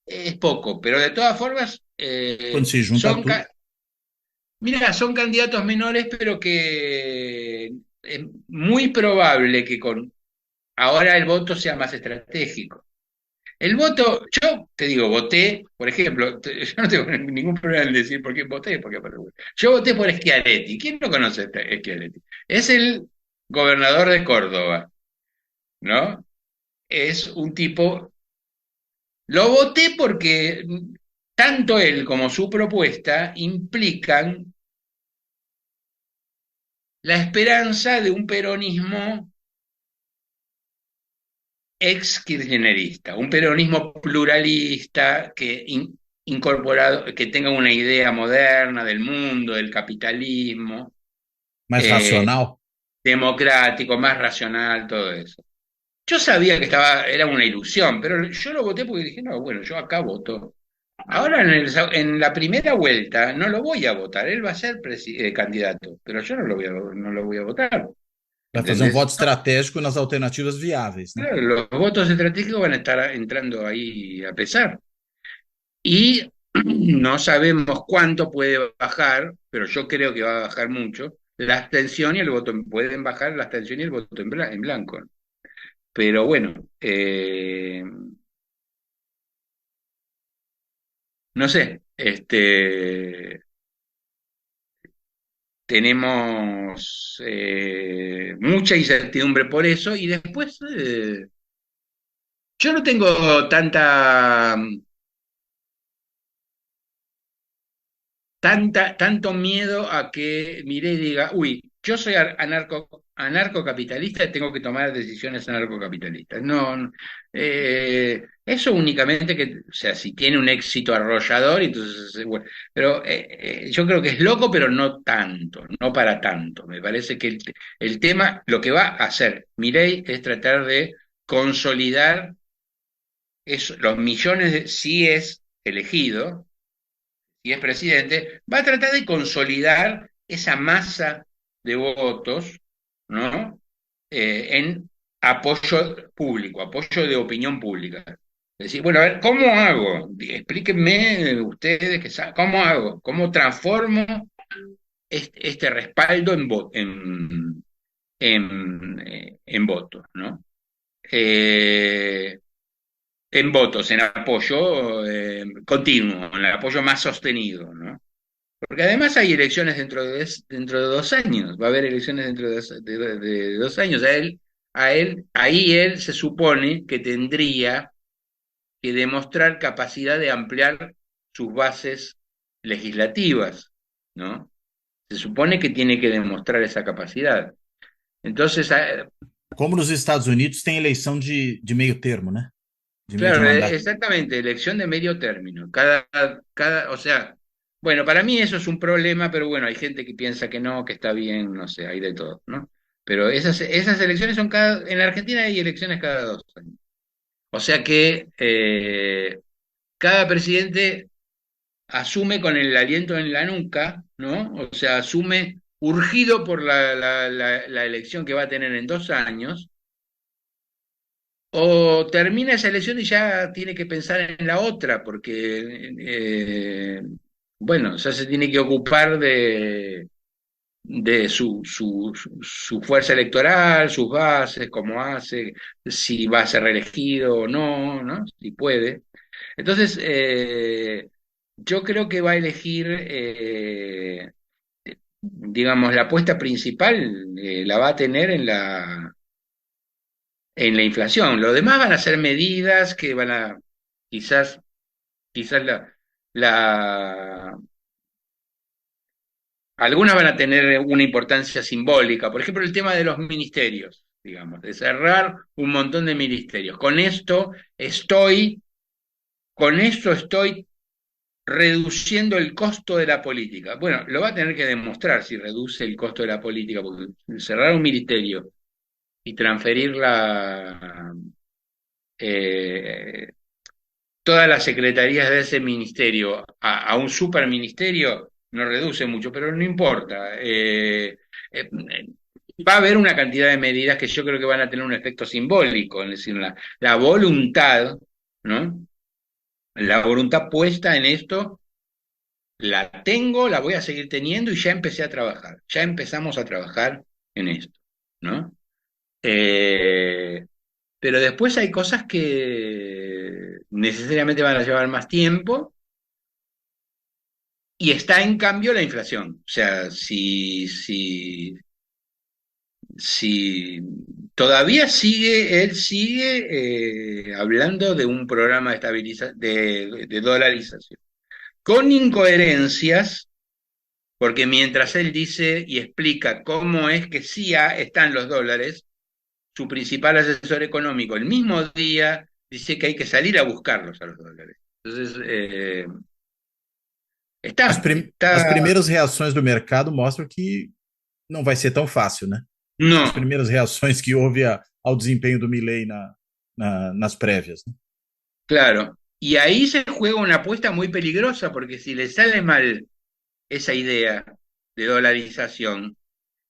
es poco, pero de todas formas, Quando se junta tudo. mira, son candidatos menores, pero que es muy probable que con ahora el voto sea más estratégico. El voto, yo te digo, voté, por ejemplo, yo no tengo ningún problema en decir por qué voté, porque bueno, yo voté por Schiaretti. ¿Quién no conoce a Schiaretti? Es el gobernador de Córdoba, ¿no? Es un tipo, lo voté porque tanto él como su propuesta implican la esperanza de un peronismo ex kirchnerista, un peronismo pluralista que incorporado, que tenga una idea moderna del mundo, del capitalismo, Mais eh, racional. democrático, más racional, todo eso. Yo sabía que era una ilusión, pero yo lo voté porque dije, no, bueno, yo acá voto. Ahora en la primera vuelta no lo voy a votar, él va a ser candidato, pero yo no lo voy a votar, Vai fazer um ¿entendés? voto estratégico nas alternativas viáveis, né? Claro, los votos estratégicos van a estar entrando ahí a pesar. Y no sabemos cuánto puede bajar, pero yo creo que va a bajar mucho, la abstención y el voto. Pueden bajar la abstención y el voto en blanco. Pero bueno, no sé, tenemos mucha incertidumbre por eso y después yo no tengo tanto miedo a que Milei diga, uy, yo soy anarcocapitalista y tengo que tomar decisiones anarcocapitalistas. No, no, eso únicamente que, o sea, si tiene un éxito arrollador, entonces, bueno, pero yo creo que es loco, pero no tanto, no para tanto. Me parece que el tema, lo que va a hacer Milei es tratar de consolidar los millones si es elegido y es presidente, va a tratar de consolidar esa masa de votos, ¿no? En apoyo público, apoyo de opinión pública. Es decir, bueno, a ver, ¿cómo hago? Explíquenme ustedes cómo hago, cómo transformo este respaldo en votos, ¿no? Eh, en votos, en apoyo continuo, en el apoyo más sostenido, ¿no? Porque además hay elecciones dentro de 2 años, va a haber elecciones dentro de 2 años. Ahí él se supone que tendría que demostrar capacidad de ampliar sus bases legislativas, ¿no? Se supone que tiene que demostrar esa capacidad. Entonces, Como nos Estados Unidos tem eleição de meio termo, né? De meio de claro, mandato. exactamente, elección de medio término. O sea, bueno, para mí eso es un problema, pero bueno, hay gente que piensa que no, que está bien, no sé, hay de todo, ¿no? Pero esas elecciones en la Argentina hay elecciones cada 2 años. O sea que cada presidente asume con el aliento en la nuca, ¿no? O sea, asume urgido por la elección que va a tener en 2 años. O termina esa elección y ya tiene que pensar en la otra, porque, bueno, ya se tiene que ocupar de su fuerza electoral, sus bases, cómo hace, si va a ser reelegido o no, ¿no? Si puede. Entonces, yo creo que va a elegir, digamos, la apuesta principal, la va a tener en la inflación. Lo demás van a ser medidas que van a, quizás, quizás la, algunas van a tener una importancia simbólica. Por ejemplo, el tema de los ministerios, digamos, de cerrar un montón de ministerios. Con esto estoy reduciendo el costo de la política. Bueno, lo va a tener que demostrar si reduce el costo de la política, porque cerrar un ministerio y transferirla, todas las secretarías de ese ministerio a un superministerio, no reduce mucho, pero no importa. Eh, Va a haber una cantidad de medidas que yo creo que van a tener un efecto simbólico, es decir, la voluntad, ¿no? La voluntad puesta en esto, la tengo, la voy a seguir teniendo y ya empecé a trabajar, ya empezamos a trabajar en esto, ¿no? Eh, pero después hay cosas que necesariamente van a llevar más tiempo y está en cambio la inflación. O sea, si todavía él sigue hablando de un programa de dolarización, con incoherencias, porque mientras él dice y explica cómo es que están los dólares, su principal asesor económico el mismo día dice que hay que salir a buscarlos a los dólares. Entonces, As está, primeiras reações do mercado mostram que não vai ser tão fácil, né? As no, primeiras reações que houve ao desempenho do Milley nas prévias. Né? claro. Y ahí se juega una apuesta muy peligrosa, porque si le sale mal esa idea de dolarización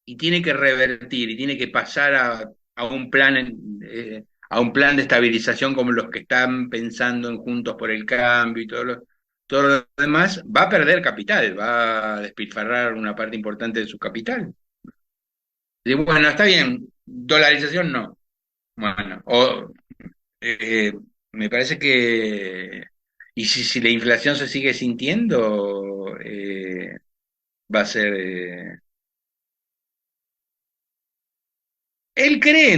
y tiene que revertir y tiene que pasar a un plan de estabilización como los que están pensando en Juntos por el Cambio y todo lo demás, va a perder capital, va a despilfarrar una parte importante de su capital. Y bueno, está bien, dolarización no. Bueno, eh, me parece que, y si la inflación se sigue sintiendo, va a ser... él cree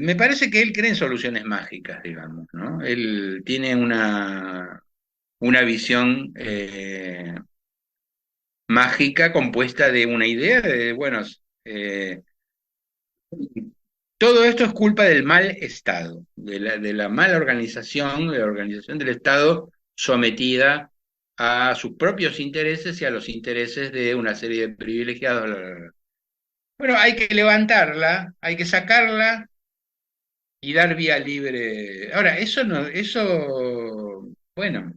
me parece que él cree en soluciones mágicas, digamos, ¿no? Él tiene una visión mágica compuesta de una idea de, bueno, eh, todo esto es culpa del mal Estado, de la mala organización, de la organización del Estado sometida a sus propios intereses y a los intereses de una serie de privilegiados. Bla, bla, bla. Bueno, hay que levantarla, hay que sacarla y dar vía libre. Ahora, eso no, bueno,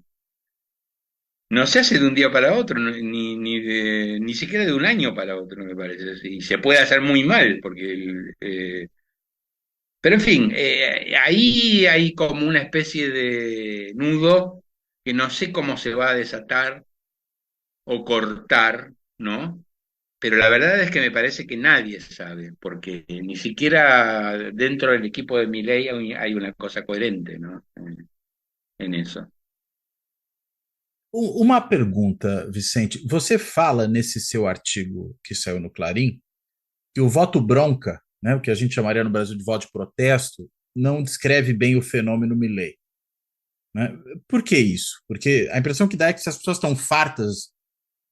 no se hace de un día para otro, ni siquiera de un año para otro, me parece. Y se puede hacer muy mal, porque pero en fin, ahí hay como una especie de nudo que no sé cómo se va a desatar o cortar, ¿no? Pero la verdad es que me parece que nadie sabe, porque ni siquiera dentro del equipo de Milei hay una cosa coherente, ¿no? En eso. Uma pergunta, Vicente. Você fala nesse seu artigo que saiu no Clarim que o voto bronca, né, o que a gente chamaria no Brasil de voto de protesto, não descreve bem o fenômeno Milley. Né? Por que isso? Porque a impressão que dá é que se as pessoas estão fartas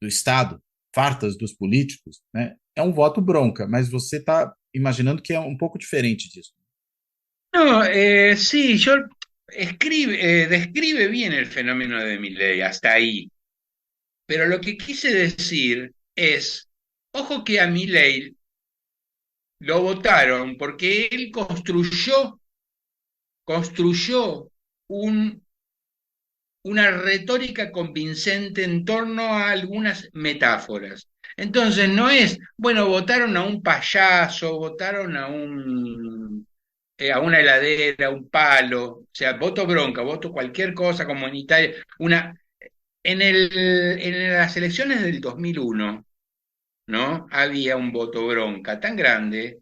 do Estado, fartas dos políticos, né, é um voto bronca, mas você está imaginando que é um pouco diferente disso. No, sí, describe bien el fenómeno de Milei, hasta ahí. Pero lo que quise decir es, ojo que a Milei lo votaron porque él construyó un, una retórica convincente en torno a algunas metáforas. Entonces no es, bueno, votaron a un payaso, votaron a una heladera, un palo, o sea, voto bronca, voto cualquier cosa como en Italia, en las elecciones del 2001, ¿no? Había un voto bronca tan grande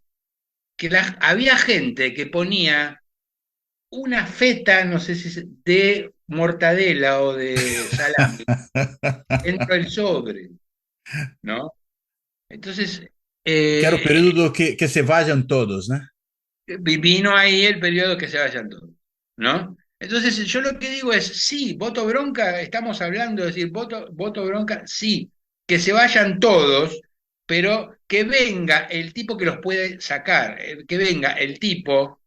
que había gente que ponía una feta, no sé si de mortadela o de salame dentro del sobre, ¿no? Entonces, Que era o eh, período que se vayan todos, né? vino ahí el periodo que se vayan todos, ¿no? Entonces, yo lo que digo es, sí, voto bronca, estamos hablando de decir, voto bronca, sí, que se vayan todos, pero que venga el tipo que los puede sacar, que venga el tipo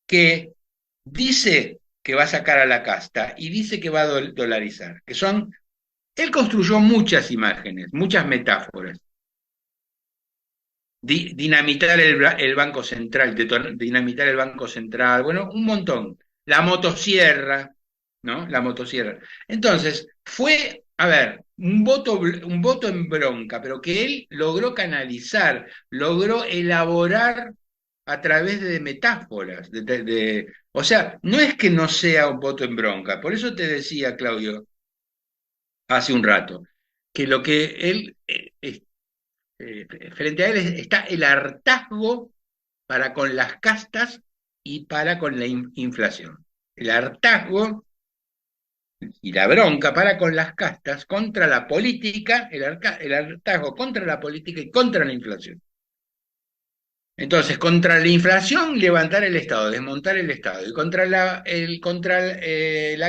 que dice que va a sacar a la casta y dice que va a dolarizar, que son, él construyó muchas imágenes, muchas metáforas. Dinamitar el Banco Central, dinamitar el Banco Central, bueno, un montón. la motosierra, ¿no? La motosierra. Entonces, fue, a ver, un voto en bronca, pero que él logró canalizar, logró elaborar a través de metáforas. O sea, no es que no sea un voto en bronca, por eso te decía, Claudio, hace un rato, que lo que él, frente a él está el hartazgo para con las castas y para con la inflación. El hartazgo y la bronca para con las castas contra la política, el hartazgo contra la política y contra la inflación. Entonces, contra la inflación, levantar el Estado, desmontar el Estado. Y contra la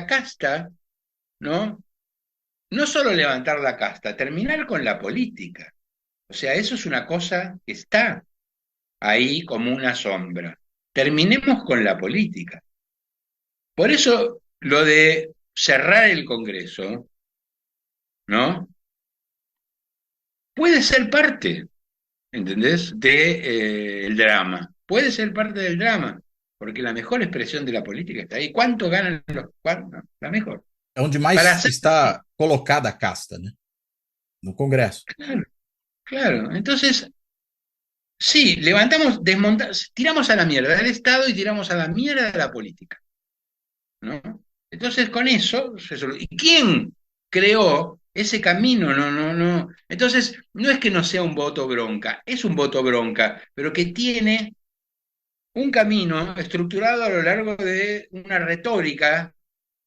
casta, ¿no? No solo levantar la casta, terminar con la política. O sea, eso es una cosa que está ahí como una sombra. Terminemos con la política. Por eso lo de cerrar el Congreso, ¿no? Puede ser parte, ¿entendés? De, el drama. Puede ser parte del drama, porque la mejor expresión de la política está ahí. ¿Cuánto ganan los cuánto? La mejor. É onde Para mais hacer, está colocada a casta, né? No Congresso. claro, claro. Entonces, sí, levantamos, desmontamos, tiramos a la mierda del Estado y tiramos a la mierda de la política, ¿no? Entonces, con eso, ¿y quién creó ese camino? No, no, no. Entonces, no es que no sea un voto bronca, es un voto bronca, pero que tiene un camino estructurado a lo largo de una retórica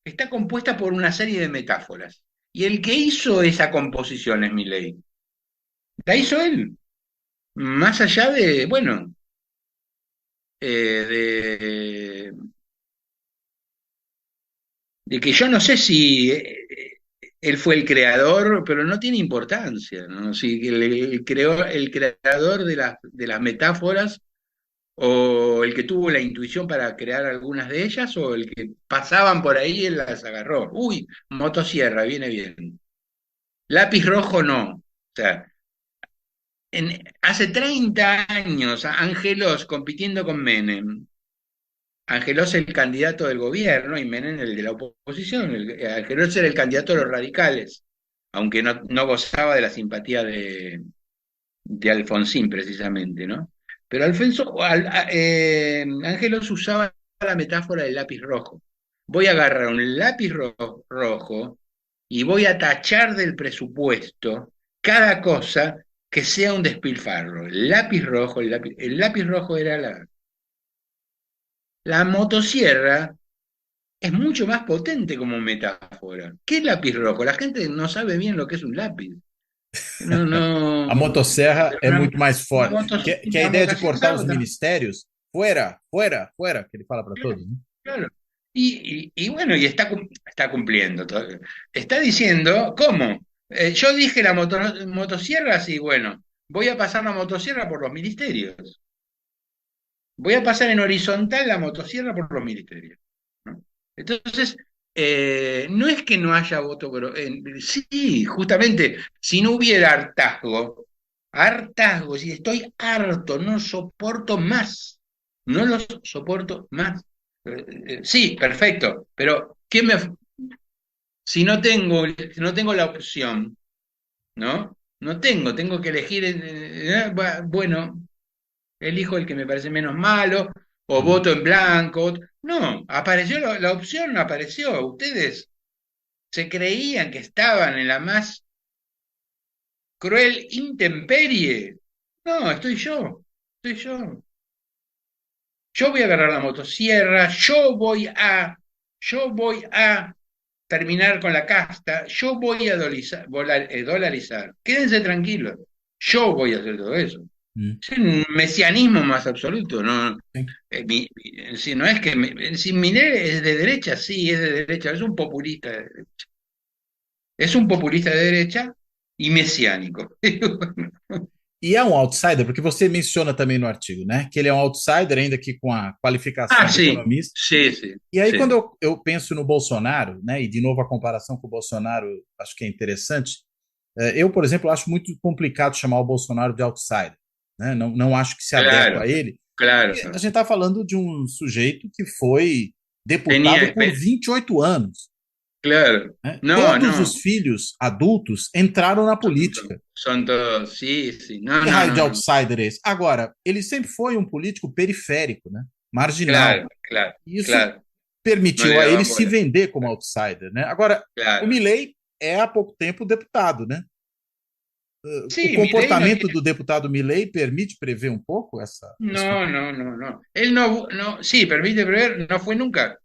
que está compuesta por una serie de metáforas. Y el que hizo esa composición es Milei. La hizo él. Más allá de, bueno, de que yo no sé si él fue el creador, pero no tiene importancia, ¿no? Si el creador de las metáforas, o el que tuvo la intuición para crear algunas de ellas, o el que pasaban por ahí y él las agarró. Uy, motosierra, viene bien. Lápiz rojo no. O sea, hace 30 años, Ángelos compitiendo con Menem. Angelos el candidato del gobierno y Menem el de la oposición. Angelos era el candidato de los radicales, aunque no gozaba de la simpatía de Alfonsín precisamente, ¿no? Pero Angelos usaba la metáfora del lápiz rojo. Voy a agarrar un lápiz rojo y voy a tachar del presupuesto cada cosa que sea un despilfarro. El lápiz rojo, el lápiz rojo era la motosierra es mucho más potente como metáfora. ¿Qué es lápiz rojo? La gente no sabe bien lo que es un lápiz. No, no. A motosserra Pero é muito mais una forte. Que a una ideia de cortar os motosierra, ministérios, fora, fora, fora, que ele fala para todos, né? claro. Y bueno, y está cumpliendo. Está diciendo, ¿cómo? Yo dije la motosierra, sí, bueno, voy a pasar la motosierra por los ministerios. Voy a pasar en horizontal la motosierra por los ministerios, ¿no? Entonces, no es que no haya voto, pero sí, justamente, si no hubiera hartazgo, si estoy harto, no soporto más, no lo soporto más. Sí, perfecto, pero si no tengo la opción, ¿no? No tengo que elegir, bueno, elijo el que me parece menos malo, o Uhum. voto en blanco. No, apareció la opción, no apareció. Ustedes se creían que estaban en la más cruel intemperie. No, estoy yo. Yo voy a agarrar la motosierra, yo voy a terminar con la casta, yo voy a dolarizar. Quédense tranquilos, yo voy a hacer todo eso. Uhum. Es un mesianismo más absoluto, ¿no? Sim. Si no es que si Milei es de derecha, sí, es de derecha, es un populista de derecha. Es un populista de derecha y mesiánico. E é um outsider, porque você menciona também no artigo, né? Que ele é um outsider, ainda que com a Ah, qualificação de sí, economista. sí, sí, E aí, quando sí. eu penso no Bolsonaro, né? E de novo a comparação com o Bolsonaro, acho que é interessante. Eu, por exemplo, acho muito complicado chamar o Bolsonaro de outsider, né? Não acho que se adequa Claro, a ele, claro. porque a gente está falando de um sujeito que foi deputado tenía, por 28 anos. claro, Né? no, Todos no, os filhos adultos entraram na son, política. son todos, sí, sí, no, Que no, raio de no, no, outsider é esse? Agora, ele sempre foi um político periférico, né? Marginal. claro, claro, E isso claro, no le permitiu a ele daban se bola, vender como outsider, né? Agora, o claro. Milei é há pouco tempo deputado, né? O Sí, Milei no comportamento tiene, do deputado Milei permite prever um pouco esse no, no, no, no. Él no, no, sí, permite prever, no fue nunca,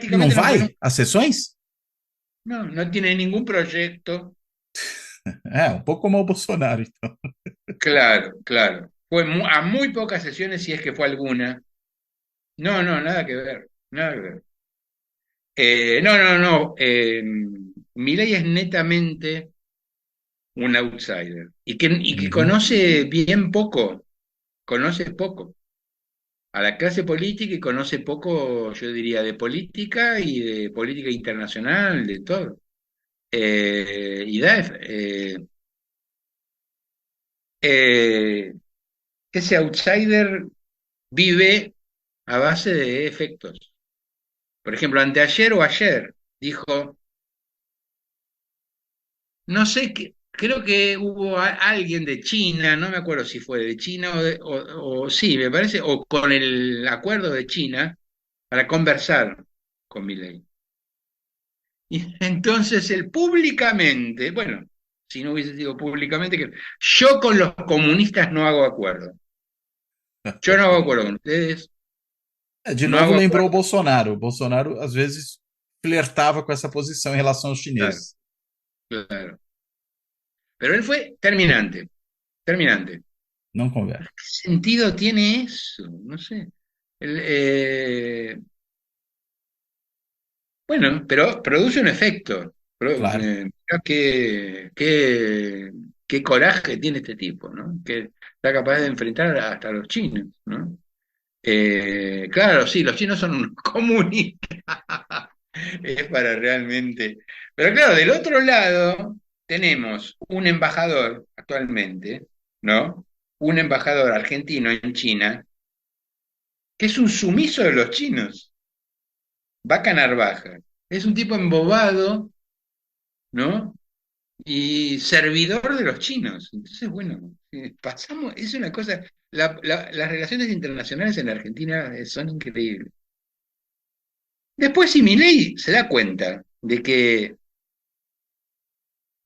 Ele não prácticamente no fue nunca, vai às sessões? no, no tiene ningún proyecto, É, um pouco como o Bolsonaro, então. claro, claro. Fue a muy pocas sesiones, si es que fue alguna. No, no, nada que ver, nada que ver. No, no, no. Milei es netamente un outsider y que Uhum. conoce poco a la clase política y conoce poco, yo diría, de política y de política internacional, de todo. Y eh, ese outsider vive a base de efectos. Por ejemplo, anteayer o ayer dijo, no sé, creo que hubo alguien de China, no me acuerdo si fue de China o sí, me parece, o con el acuerdo de China para conversar con Milei. Y entonces él públicamente, bueno, si no hubiese sido públicamente, que yo con los comunistas no hago acuerdo. Yo no hago acuerdo con ustedes, É, de no novo, hago lembrou o acuerdo. Bolsonaro. O Bolsonaro, às vezes, flertava com essa posição em relação aos Claro, chineses. claro. Pero él fue terminante, terminante. Não conversa. ¿Qué sentido tiene eso? No sé. El, bueno, pero produce un efecto. Claro. Mirá qué coraje tiene este tipo, ¿no? Que está capaz de enfrentar hasta a los chinos, ¿no? Claro, sí, los chinos son unos comunistas. Es para realmente. Pero claro, del otro lado tenemos un embajador actualmente, ¿no? Un embajador argentino en China, que es un sumiso de los chinos, Vaca Narvaja. Es un tipo embobado, ¿no? Y servidor de los chinos. Entonces, bueno, pasamos, es una cosa, las relaciones internacionales en la Argentina son increíbles. Después, si Milei se da cuenta de que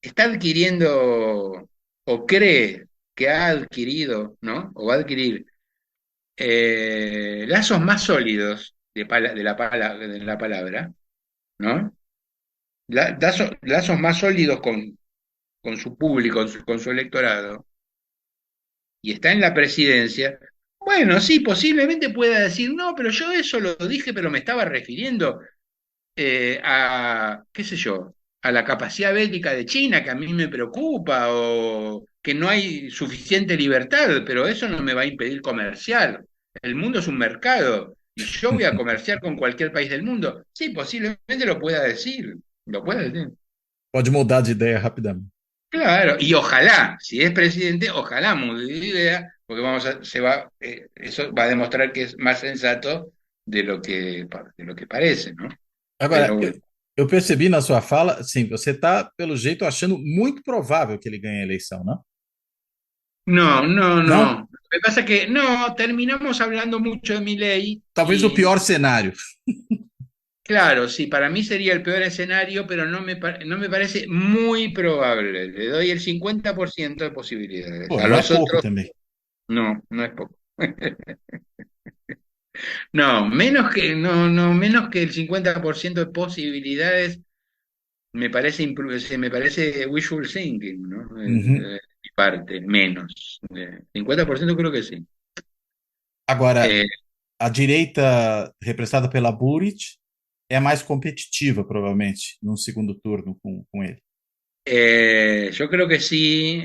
está adquiriendo o cree que ha adquirido, ¿no? O va a adquirir lazos más sólidos de la palabra, ¿no? Lazos más sólidos con su público, con su electorado, y está en la presidencia, bueno, sí, posiblemente pueda decir, no, pero yo eso lo dije, pero me estaba refiriendo qué sé yo, a la capacidad bélica de China, que a mí me preocupa, o que no hay suficiente libertad, pero eso no me va a impedir comerciar. El mundo es un mercado y yo voy a comerciar con cualquier país del mundo. Sí, posiblemente lo pueda decir, lo pueda decir. Pode mudar de ideia rapidamente. Claro, y ojalá, si es presidente, ojalá mude de idea, porque eso va a demostrar que es más sensato de lo que parece, ¿no? Agora, Pero eu, bueno. eu percebi na sua fala, sim, você está, pelo jeito, achando muito provável que ele ganhe a eleição, não? No, no, Não? no. Lo que pasa es que no, terminamos hablando mucho de mi ley Talvez o y pior cenário. claro, sí, para mí sería el peor escenario, pero no me parece muy probable. Le doy el 50% de posibilidades. Pô, A não é los pouco otros, também. no, no es poco. No, menos que el 50% de posibilidades se me parece wishful thinking, ¿no? Uhum. Mi parte, menos. 50% creo que sí. Agora, Eh, a direita, representada pela Buric, é mais competitiva, provavelmente, num segundo turno com ele. yo creo que sí,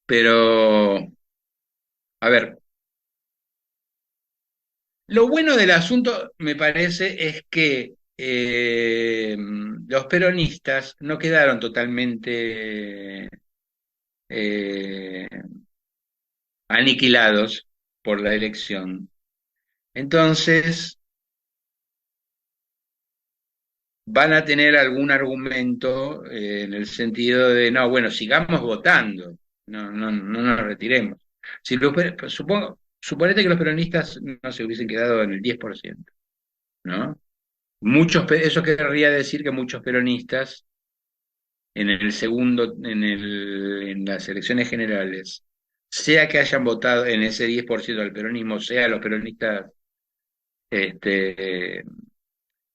pero a ver, lo bueno del asunto me parece es que los peronistas no quedaron totalmente eh, aniquilados por la elección. Entonces, van a tener algún argumento en el sentido de, no, bueno, sigamos votando, no nos retiremos. Si suponete que los peronistas no se hubiesen quedado en el 10%, ¿no? Eso querría decir que muchos peronistas en las elecciones generales, sea que hayan votado en ese 10% del peronismo, sea los peronistas este,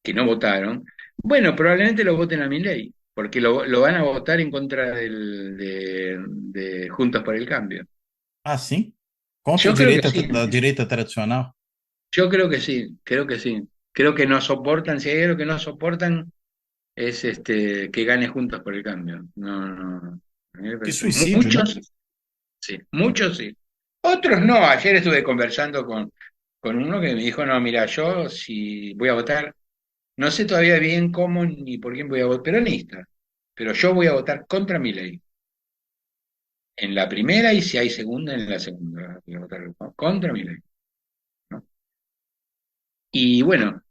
que no votaron, bueno, probablemente lo voten a Milei, porque lo van a votar en contra de Juntos por el Cambio. Ah, sim? Contra a Yo creo que direita, sí, da direita tradicional? yo creo que sí, creo que sí. Creo que no soportan, si hay algo que no soportan es que gane Juntos por el Cambio. No, no. A mí me Que parece. suicídio, né? Muchos sí, muchos sí. Otros no. Ayer estuve conversando con uno que me dijo, no, mira, yo si voy a votar, no sé todavía bien cómo ni por quién voy a votar, peronista, pero yo voy a votar contra mi ley. En la primera y si hay segunda, en la segunda. Voy a votar contra mi ley, ¿no? Y bueno,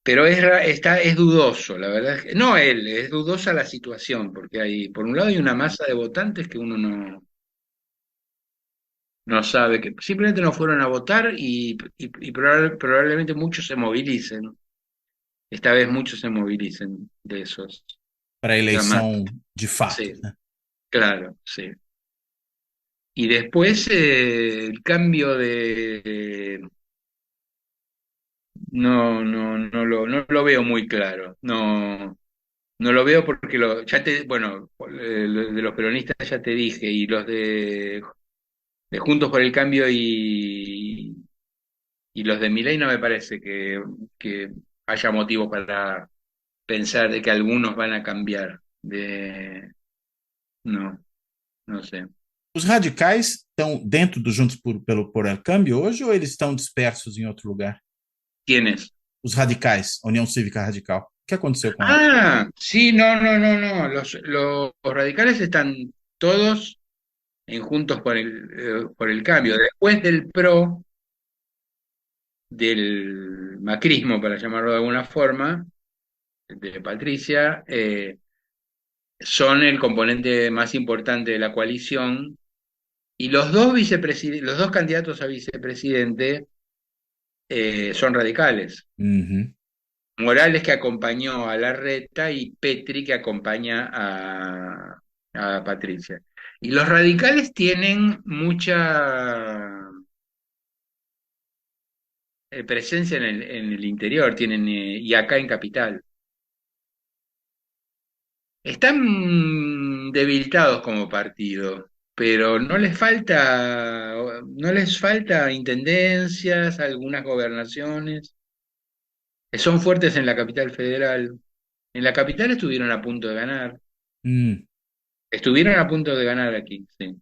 pero es dudoso, la verdad. No él, es dudosa la situación, porque por un lado hay una masa de votantes que uno no sabe, que simplemente no fueron a votar y probablemente muchos se movilicen. Esta vez muchos se movilicen de esos. Para a La más, eleição de fato, sí, né? claro, sí. Y después el cambio no lo veo muy claro. No lo veo porque bueno, de los peronistas ya te dije, y los de Juntos por el Cambio y los de Milei no me parece que haya motivo para pensar de que algunos van a cambiar. No, no sé. Os radicais estão dentro do Juntos por El Câmbio hoje ou eles estão dispersos em outro lugar? ¿Quiénes? Os radicais, a União Cívica Radical. O que aconteceu com ela? Ah, sí, no. Los radicales están todos en Juntos por el Cambio. Después del PRO, del macrismo, para llamarlo de alguna forma, de Patricia, son el componente más importante de la coalición. Y los dos candidatos a vicepresidente son radicales. Uhum. Morales que acompañó a Larreta y Petri que acompaña a Patricia. Y los radicales tienen mucha presencia en el interior, y acá en Capital. Están debilitados como partido, pero no les falta intendencias, algunas gobernaciones. Son fuertes en la capital federal. En la capital estuvieron a punto de ganar. Hum. Estuvieron a punto de ganar aquí, sí.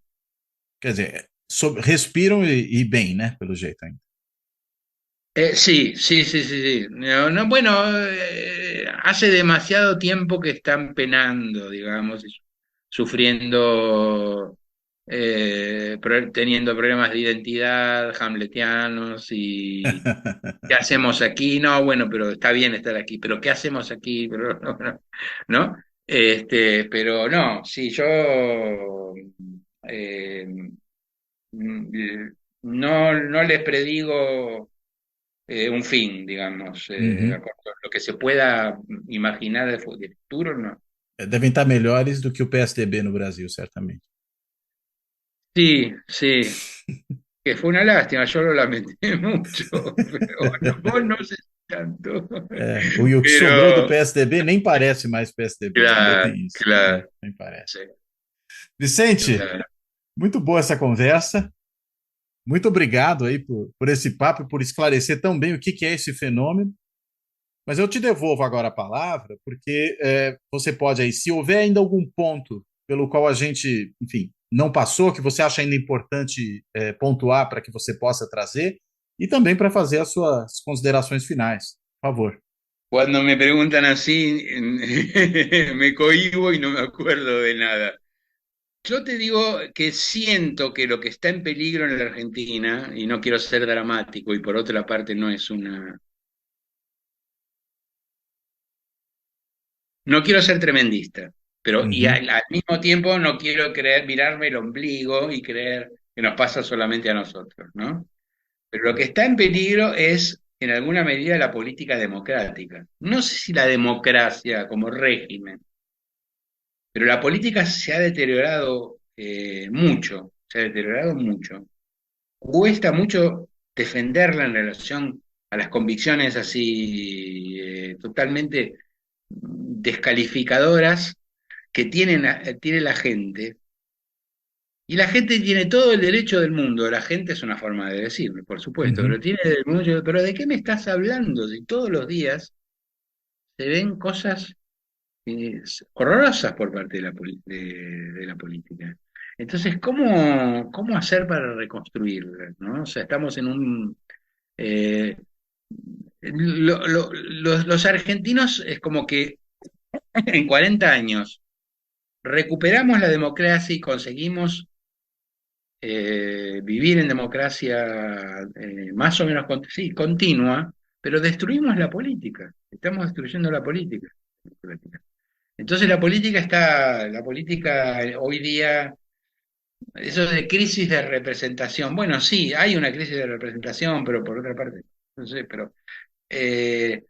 Quer dizer, respiram e bem, né? Pelo jeito ainda. Sí. No, no, bueno, hace demasiado tiempo que están penando, digamos, y sufriendo, teniendo problemas de identidad hamletianos y ¿qué hacemos aquí? No, bueno, pero está bien estar aquí, pero ¿qué hacemos aquí? Pero ¿no? Pero no, sí, yo eh, no les predigo un fin, digamos, Uhum. lo que se pueda imaginar de futuro, no. Devem estar melhores do que o PSDB no Brasil, certamente. Sí, que fue una lástima, yo lo lamenté mucho, pero bueno, vos no sé si tanto, E o que sobrou do pero PSDB nem parece mais PSDB, também claro, tem isso. claro, Nem parece. sí, Vicente, claro. muito boa essa conversa. Muito obrigado aí por esse papo, por esclarecer tão bem o que é esse fenômeno. Mas eu te devolvo agora a palavra, porque você pode aí, se houver ainda algum ponto pelo qual a gente, enfim, não passou, que você acha ainda importante pontuar para que você possa trazer, e também para fazer as suas considerações finais. Por favor. Cuando me preguntan así, me cohíbo y no me acuerdo de nada. Yo te digo que siento que lo que está en peligro en la Argentina, y no quiero ser dramático, y por otra parte no quiero ser tremendista, pero y Ujú, al mismo tiempo no quiero creer, mirarme el ombligo y creer que nos pasa solamente a nosotros, ¿no? Pero lo que está en peligro es, en alguna medida, la política democrática. No sé si la democracia como régimen, pero la política se ha deteriorado mucho, se ha deteriorado mucho. Cuesta mucho defenderla en relación a las convicciones así totalmente descalificadoras que tiene la gente. Y la gente tiene todo el derecho del mundo. La gente es una forma de decirlo, por supuesto, ujú. pero tiene el mundo. Pero ¿de qué me estás hablando? Si todos los días se ven cosas horrorosas por parte de la política. Entonces, ¿cómo hacer para reconstruirla? ¿No? O sea, estamos en un... eh, los argentinos es como que en 40 años recuperamos la democracia y conseguimos vivir en democracia más o menos sí, continua, pero destruimos la política. Estamos destruyendo la política. Entonces la política hoy día, eso de crisis de representación, bueno, sí, hay una crisis de representación, pero por otra parte, no sé, pero eh,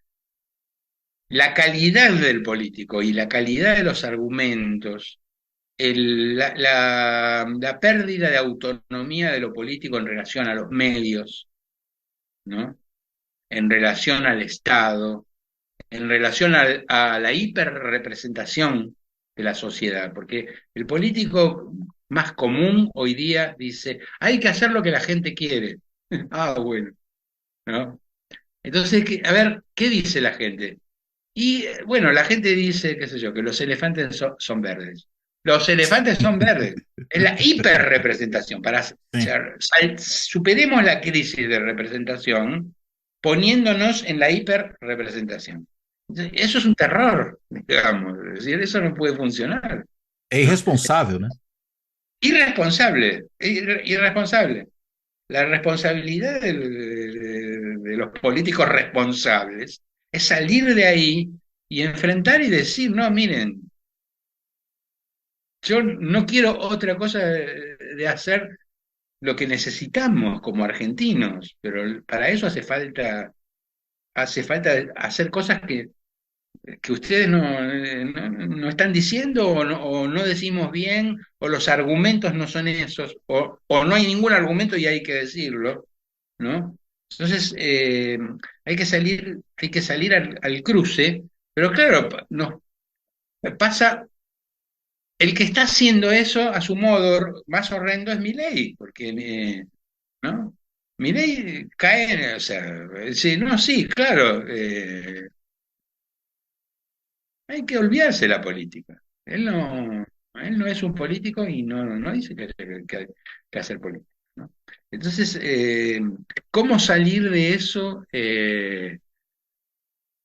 la calidad del político y la calidad de los argumentos, la pérdida de autonomía de lo político en relación a los medios, ¿no? En relación al Estado, en relación a la hiperrepresentación de la sociedad, porque el político más común hoy día dice, hay que hacer lo que la gente quiere. Ah, bueno, ¿no? Entonces, a ver, ¿qué dice la gente? Y bueno, la gente dice, qué sé yo, que los elefantes son verdes. Los elefantes son verdes. Es la hiperrepresentación. Sí. Superemos la crisis de representación poniéndonos en la hiperrepresentación. Eso es un terror, digamos. Es decir, eso no puede funcionar, É ¿no? irresponsável, né? Irresponsable, irresponsable. La responsabilidad de los políticos responsables es salir de ahí y enfrentar y decir, no, miren, yo no quiero otra cosa de hacer lo que necesitamos como argentinos, pero para eso hace falta hacer cosas que ustedes no están diciendo o no decimos bien, o los argumentos no son esos, o no hay ningún argumento y hay que decirlo, ¿no? Entonces, hay que salir al cruce, pero claro, nos pasa, el que está haciendo eso a su modo más horrendo es Milei, porque, ¿no? Milei cae, o sea, sí, no, sí, claro, hay que olvidarse de la política. Él no es un político y no dice que hacer política, ¿no? Entonces, ¿cómo salir de eso?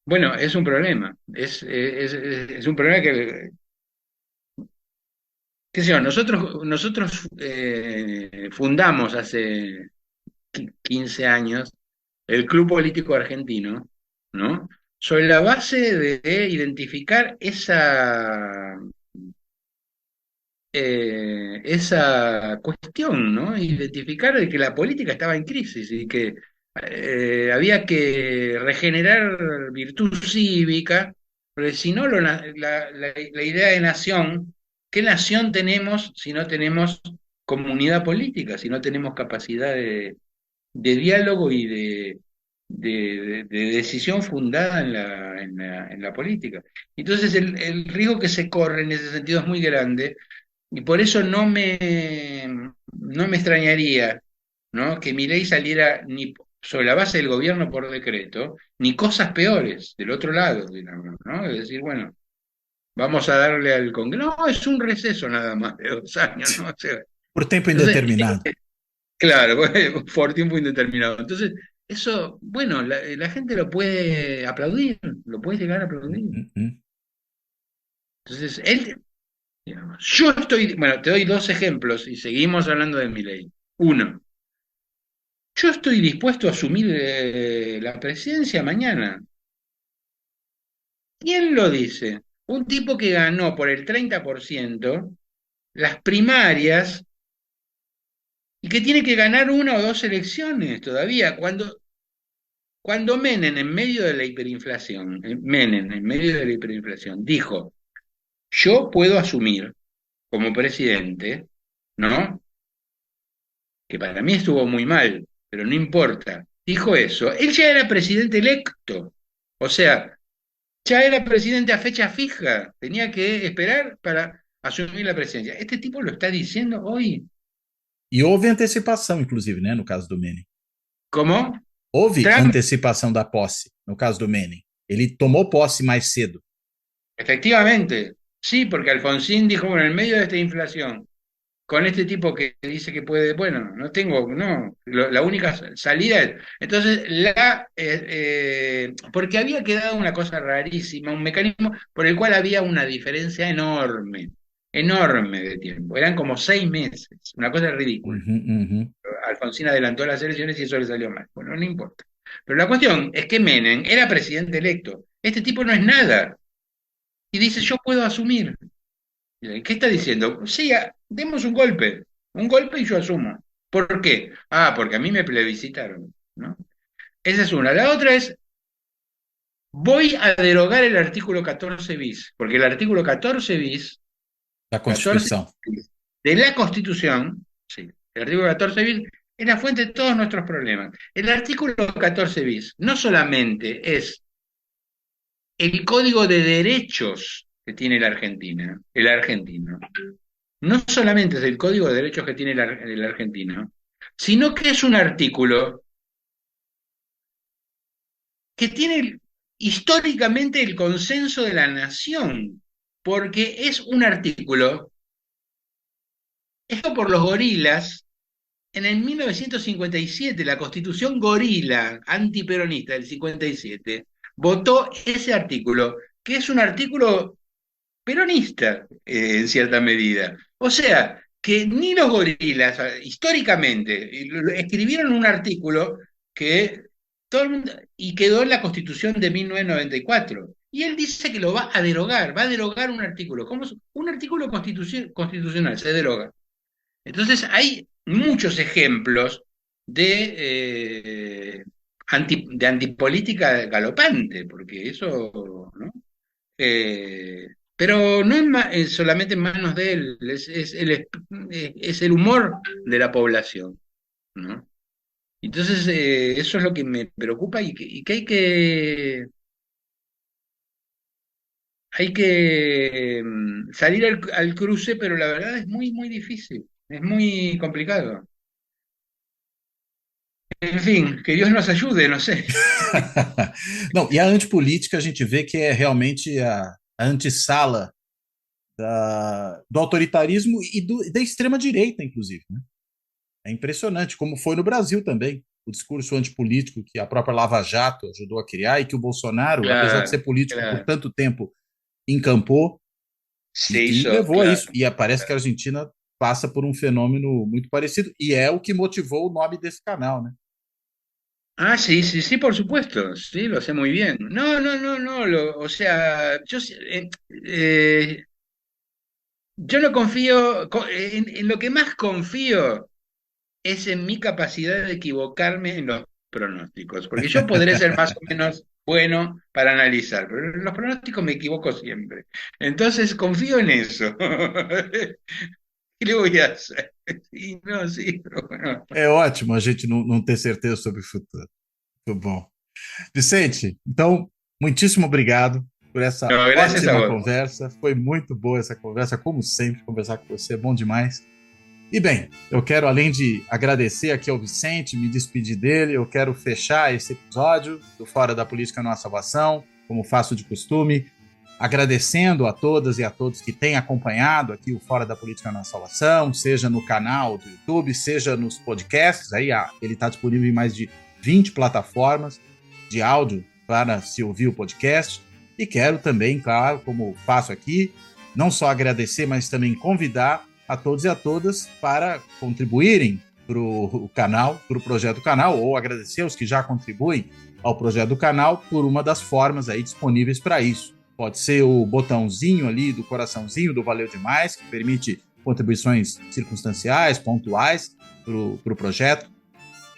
Bueno, es un problema. Es un problema que, qué sé yo, nosotros fundamos hace 15 años el Club Político Argentino, ¿no? Sobre la base de identificar esa cuestión, ¿no? Identificar de que la política estaba en crisis y que había que regenerar virtud cívica, porque si no, la idea de nación, ¿qué nación tenemos si no tenemos comunidad política, si no tenemos capacidad de diálogo y de decisión fundada en la política? Entonces, el riesgo que se corre en ese sentido es muy grande y por eso no me extrañaría, ¿no? Que Milei saliera ni sobre la base del gobierno por decreto, ni cosas peores del otro lado, digamos, ¿no? Es decir, bueno, vamos a darle al Congreso. No, es un receso nada más de 2 años, ¿no? O sea, Por tempo entonces, indeterminado. claro, por tiempo indeterminado. Entonces, eso, bueno, la gente lo puede aplaudir, lo puede llegar a aplaudir. Uhum. Entonces, él digamos. Bueno, te doy dos ejemplos y seguimos hablando de Milei. Uno, yo estoy dispuesto a asumir la presidencia mañana. ¿Quién lo dice? Un tipo que ganó por el 30% las primarias y que tiene que ganar una o dos elecciones todavía. Cuando Menem, en medio de la hiperinflación, Menem, en medio de la hiperinflación, dijo, yo puedo asumir como presidente, ¿no? Que para mí estuvo muy mal, pero no importa. Dijo eso. Él ya era presidente electo. O sea, ya era presidente a fecha fija. Tenía que esperar para asumir la presidencia. Este tipo lo está diciendo hoy. E houve antecipação, inclusive, né, no caso do Menem. ¿Cómo? Houve Trump, antecipação da posse, no caso do Menem. Ele tomou posse mais cedo. efectivamente. Sí, porque Alfonsín dijo, bueno, en medio de esta inflación, con este tipo que dice que puede, bueno, no tengo, no, la única salida es, entonces, porque había quedado una cosa rarísima, un mecanismo por el cual había una diferencia enorme, enorme de tiempo, eran como 6 meses, una cosa ridícula. Uhum, uhum. Alfonsín adelantó las elecciones y eso le salió mal, bueno, no importa. Pero la cuestión es que Menem era presidente electo, este tipo no es nada, y dice, yo puedo asumir. ¿Qué está diciendo? Sí, demos un golpe y yo asumo. ¿Por qué? Ah, porque a mí me plebiscitaron, ¿no? Esa es una. La otra es, voy a derogar el artículo 14 bis, porque el artículo 14 bis, Da 14 Constituição. bis de la Constitución, sí, el artículo 14 bis es la fuente de todos nuestros problemas. El artículo 14 bis no solamente es el código de derechos que tiene la Argentina, el argentino, no solamente es el Código de Derechos que tiene el argentino, sino que es un artículo que tiene históricamente el consenso de la nación, porque es un artículo hecho por los gorilas en el 1957, la Constitución gorila antiperonista del 57 votó ese artículo, que es un artículo peronista, en cierta medida. O sea, que ni los gorilas, históricamente, escribieron un artículo que todo el mundo, y quedó en la Constitución de 1994. Y él dice que lo va a derogar un artículo. ¿Cómo un artículo constitucional se deroga? Entonces hay muchos ejemplos de antipolítica galopante, porque eso, ¿no? Pero no es solamente en manos de él, es el humor de la población, ¿no? Entonces, eso es lo que me preocupa y que hay que salir al cruce, pero la verdad es muy, muy difícil, es muy complicado. En fin, que Dios nos ayude, no sé. Não, e a antipolítica a gente vê que é realmente a antessala do autoritarismo e da extrema-direita, inclusive. Né? É impressionante, como foi no Brasil também. O discurso antipolítico que a própria Lava Jato ajudou a criar e que o Bolsonaro, apesar de ser Claro, político por claro. tanto tempo, encampou Se e hizo, levou a isso. claro. E parece que a Argentina passa por um fenômeno muito parecido e é o que motivou o nome desse canal, né? Ah, sí, sí, sí, por supuesto, sí, lo sé muy bien. No, no, no, no, o sea, yo no confío, en lo que más confío es en mi capacidad de equivocarme en los pronósticos, porque yo podré ser más o menos bueno para analizar, pero en los pronósticos me equivoco siempre. Entonces confío en eso. ¿Qué le voy a hacer? Sí, no, sí, pero bueno. É ótimo a gente não ter certeza sobre o futuro. Muito bom. Vicente, então, muitíssimo obrigado por essa No, gracias a ótima vos. conversa. Foi muito boa essa conversa, como sempre, conversar com você é bom demais. E bem, eu quero, além de agradecer aqui ao Vicente, me despedir dele, eu quero fechar esse episódio do Fora da Política Não Há Salvação, como faço de costume, agradecendo a todas e a todos que têm acompanhado aqui o Fora da Política Não Há Salvação, seja no canal do YouTube, seja nos podcasts, aí ele está disponível em mais de 20 plataformas de áudio para se ouvir o podcast. E quero também, claro, como faço aqui, não só agradecer, mas também convidar a todos e a todas para contribuírem para o canal, para o projeto do canal, ou agradecer aos que já contribuem ao projeto do canal por uma das formas aí disponíveis para isso. Pode ser o botãozinho ali do coraçãozinho do Valeu Demais, que permite contribuições circunstanciais, pontuais para o projeto,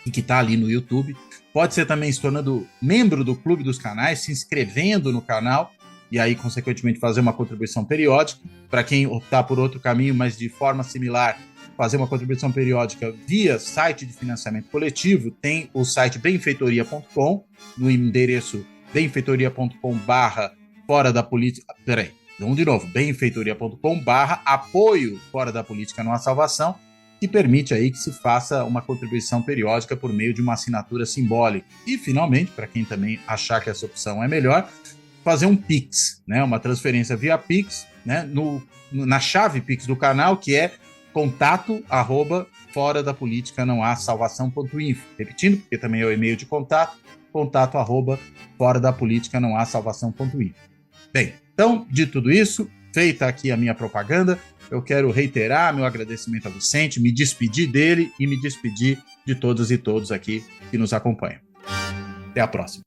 e que está ali no YouTube. Pode ser também se tornando membro do Clube dos Canais, se inscrevendo no canal, e aí, consequentemente, fazer uma contribuição periódica. Para quem optar por outro caminho, mas de forma similar, fazer uma contribuição periódica via site de financiamento coletivo, tem o site benfeitoria.com, no endereço benfeitoria.com/fora da política... Peraí, vamos de novo, benfeitoria.com/apoio fora da política não há salvação, que permite aí que se faça uma contribuição periódica por meio de uma assinatura simbólica. E, finalmente, para quem também achar que essa opção é melhor, fazer um Pix, né? Uma transferência via Pix, né? Na chave Pix do canal, que é contato@fora da política não há salvação.info. Repetindo, porque também é o e-mail de contato@fora da política não há salvação.info. Bem, então, de tudo isso, feita aqui a minha propaganda, eu quero reiterar meu agradecimento a Vicente, me despedir dele e me despedir de todas e todos aqui que nos acompanham. Até a próxima.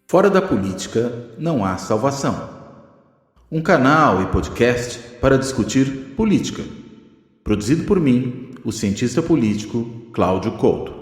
Fora da política não há salvação. Um canal e podcast para discutir política. Produzido por mim, o cientista político Cláudio Couto.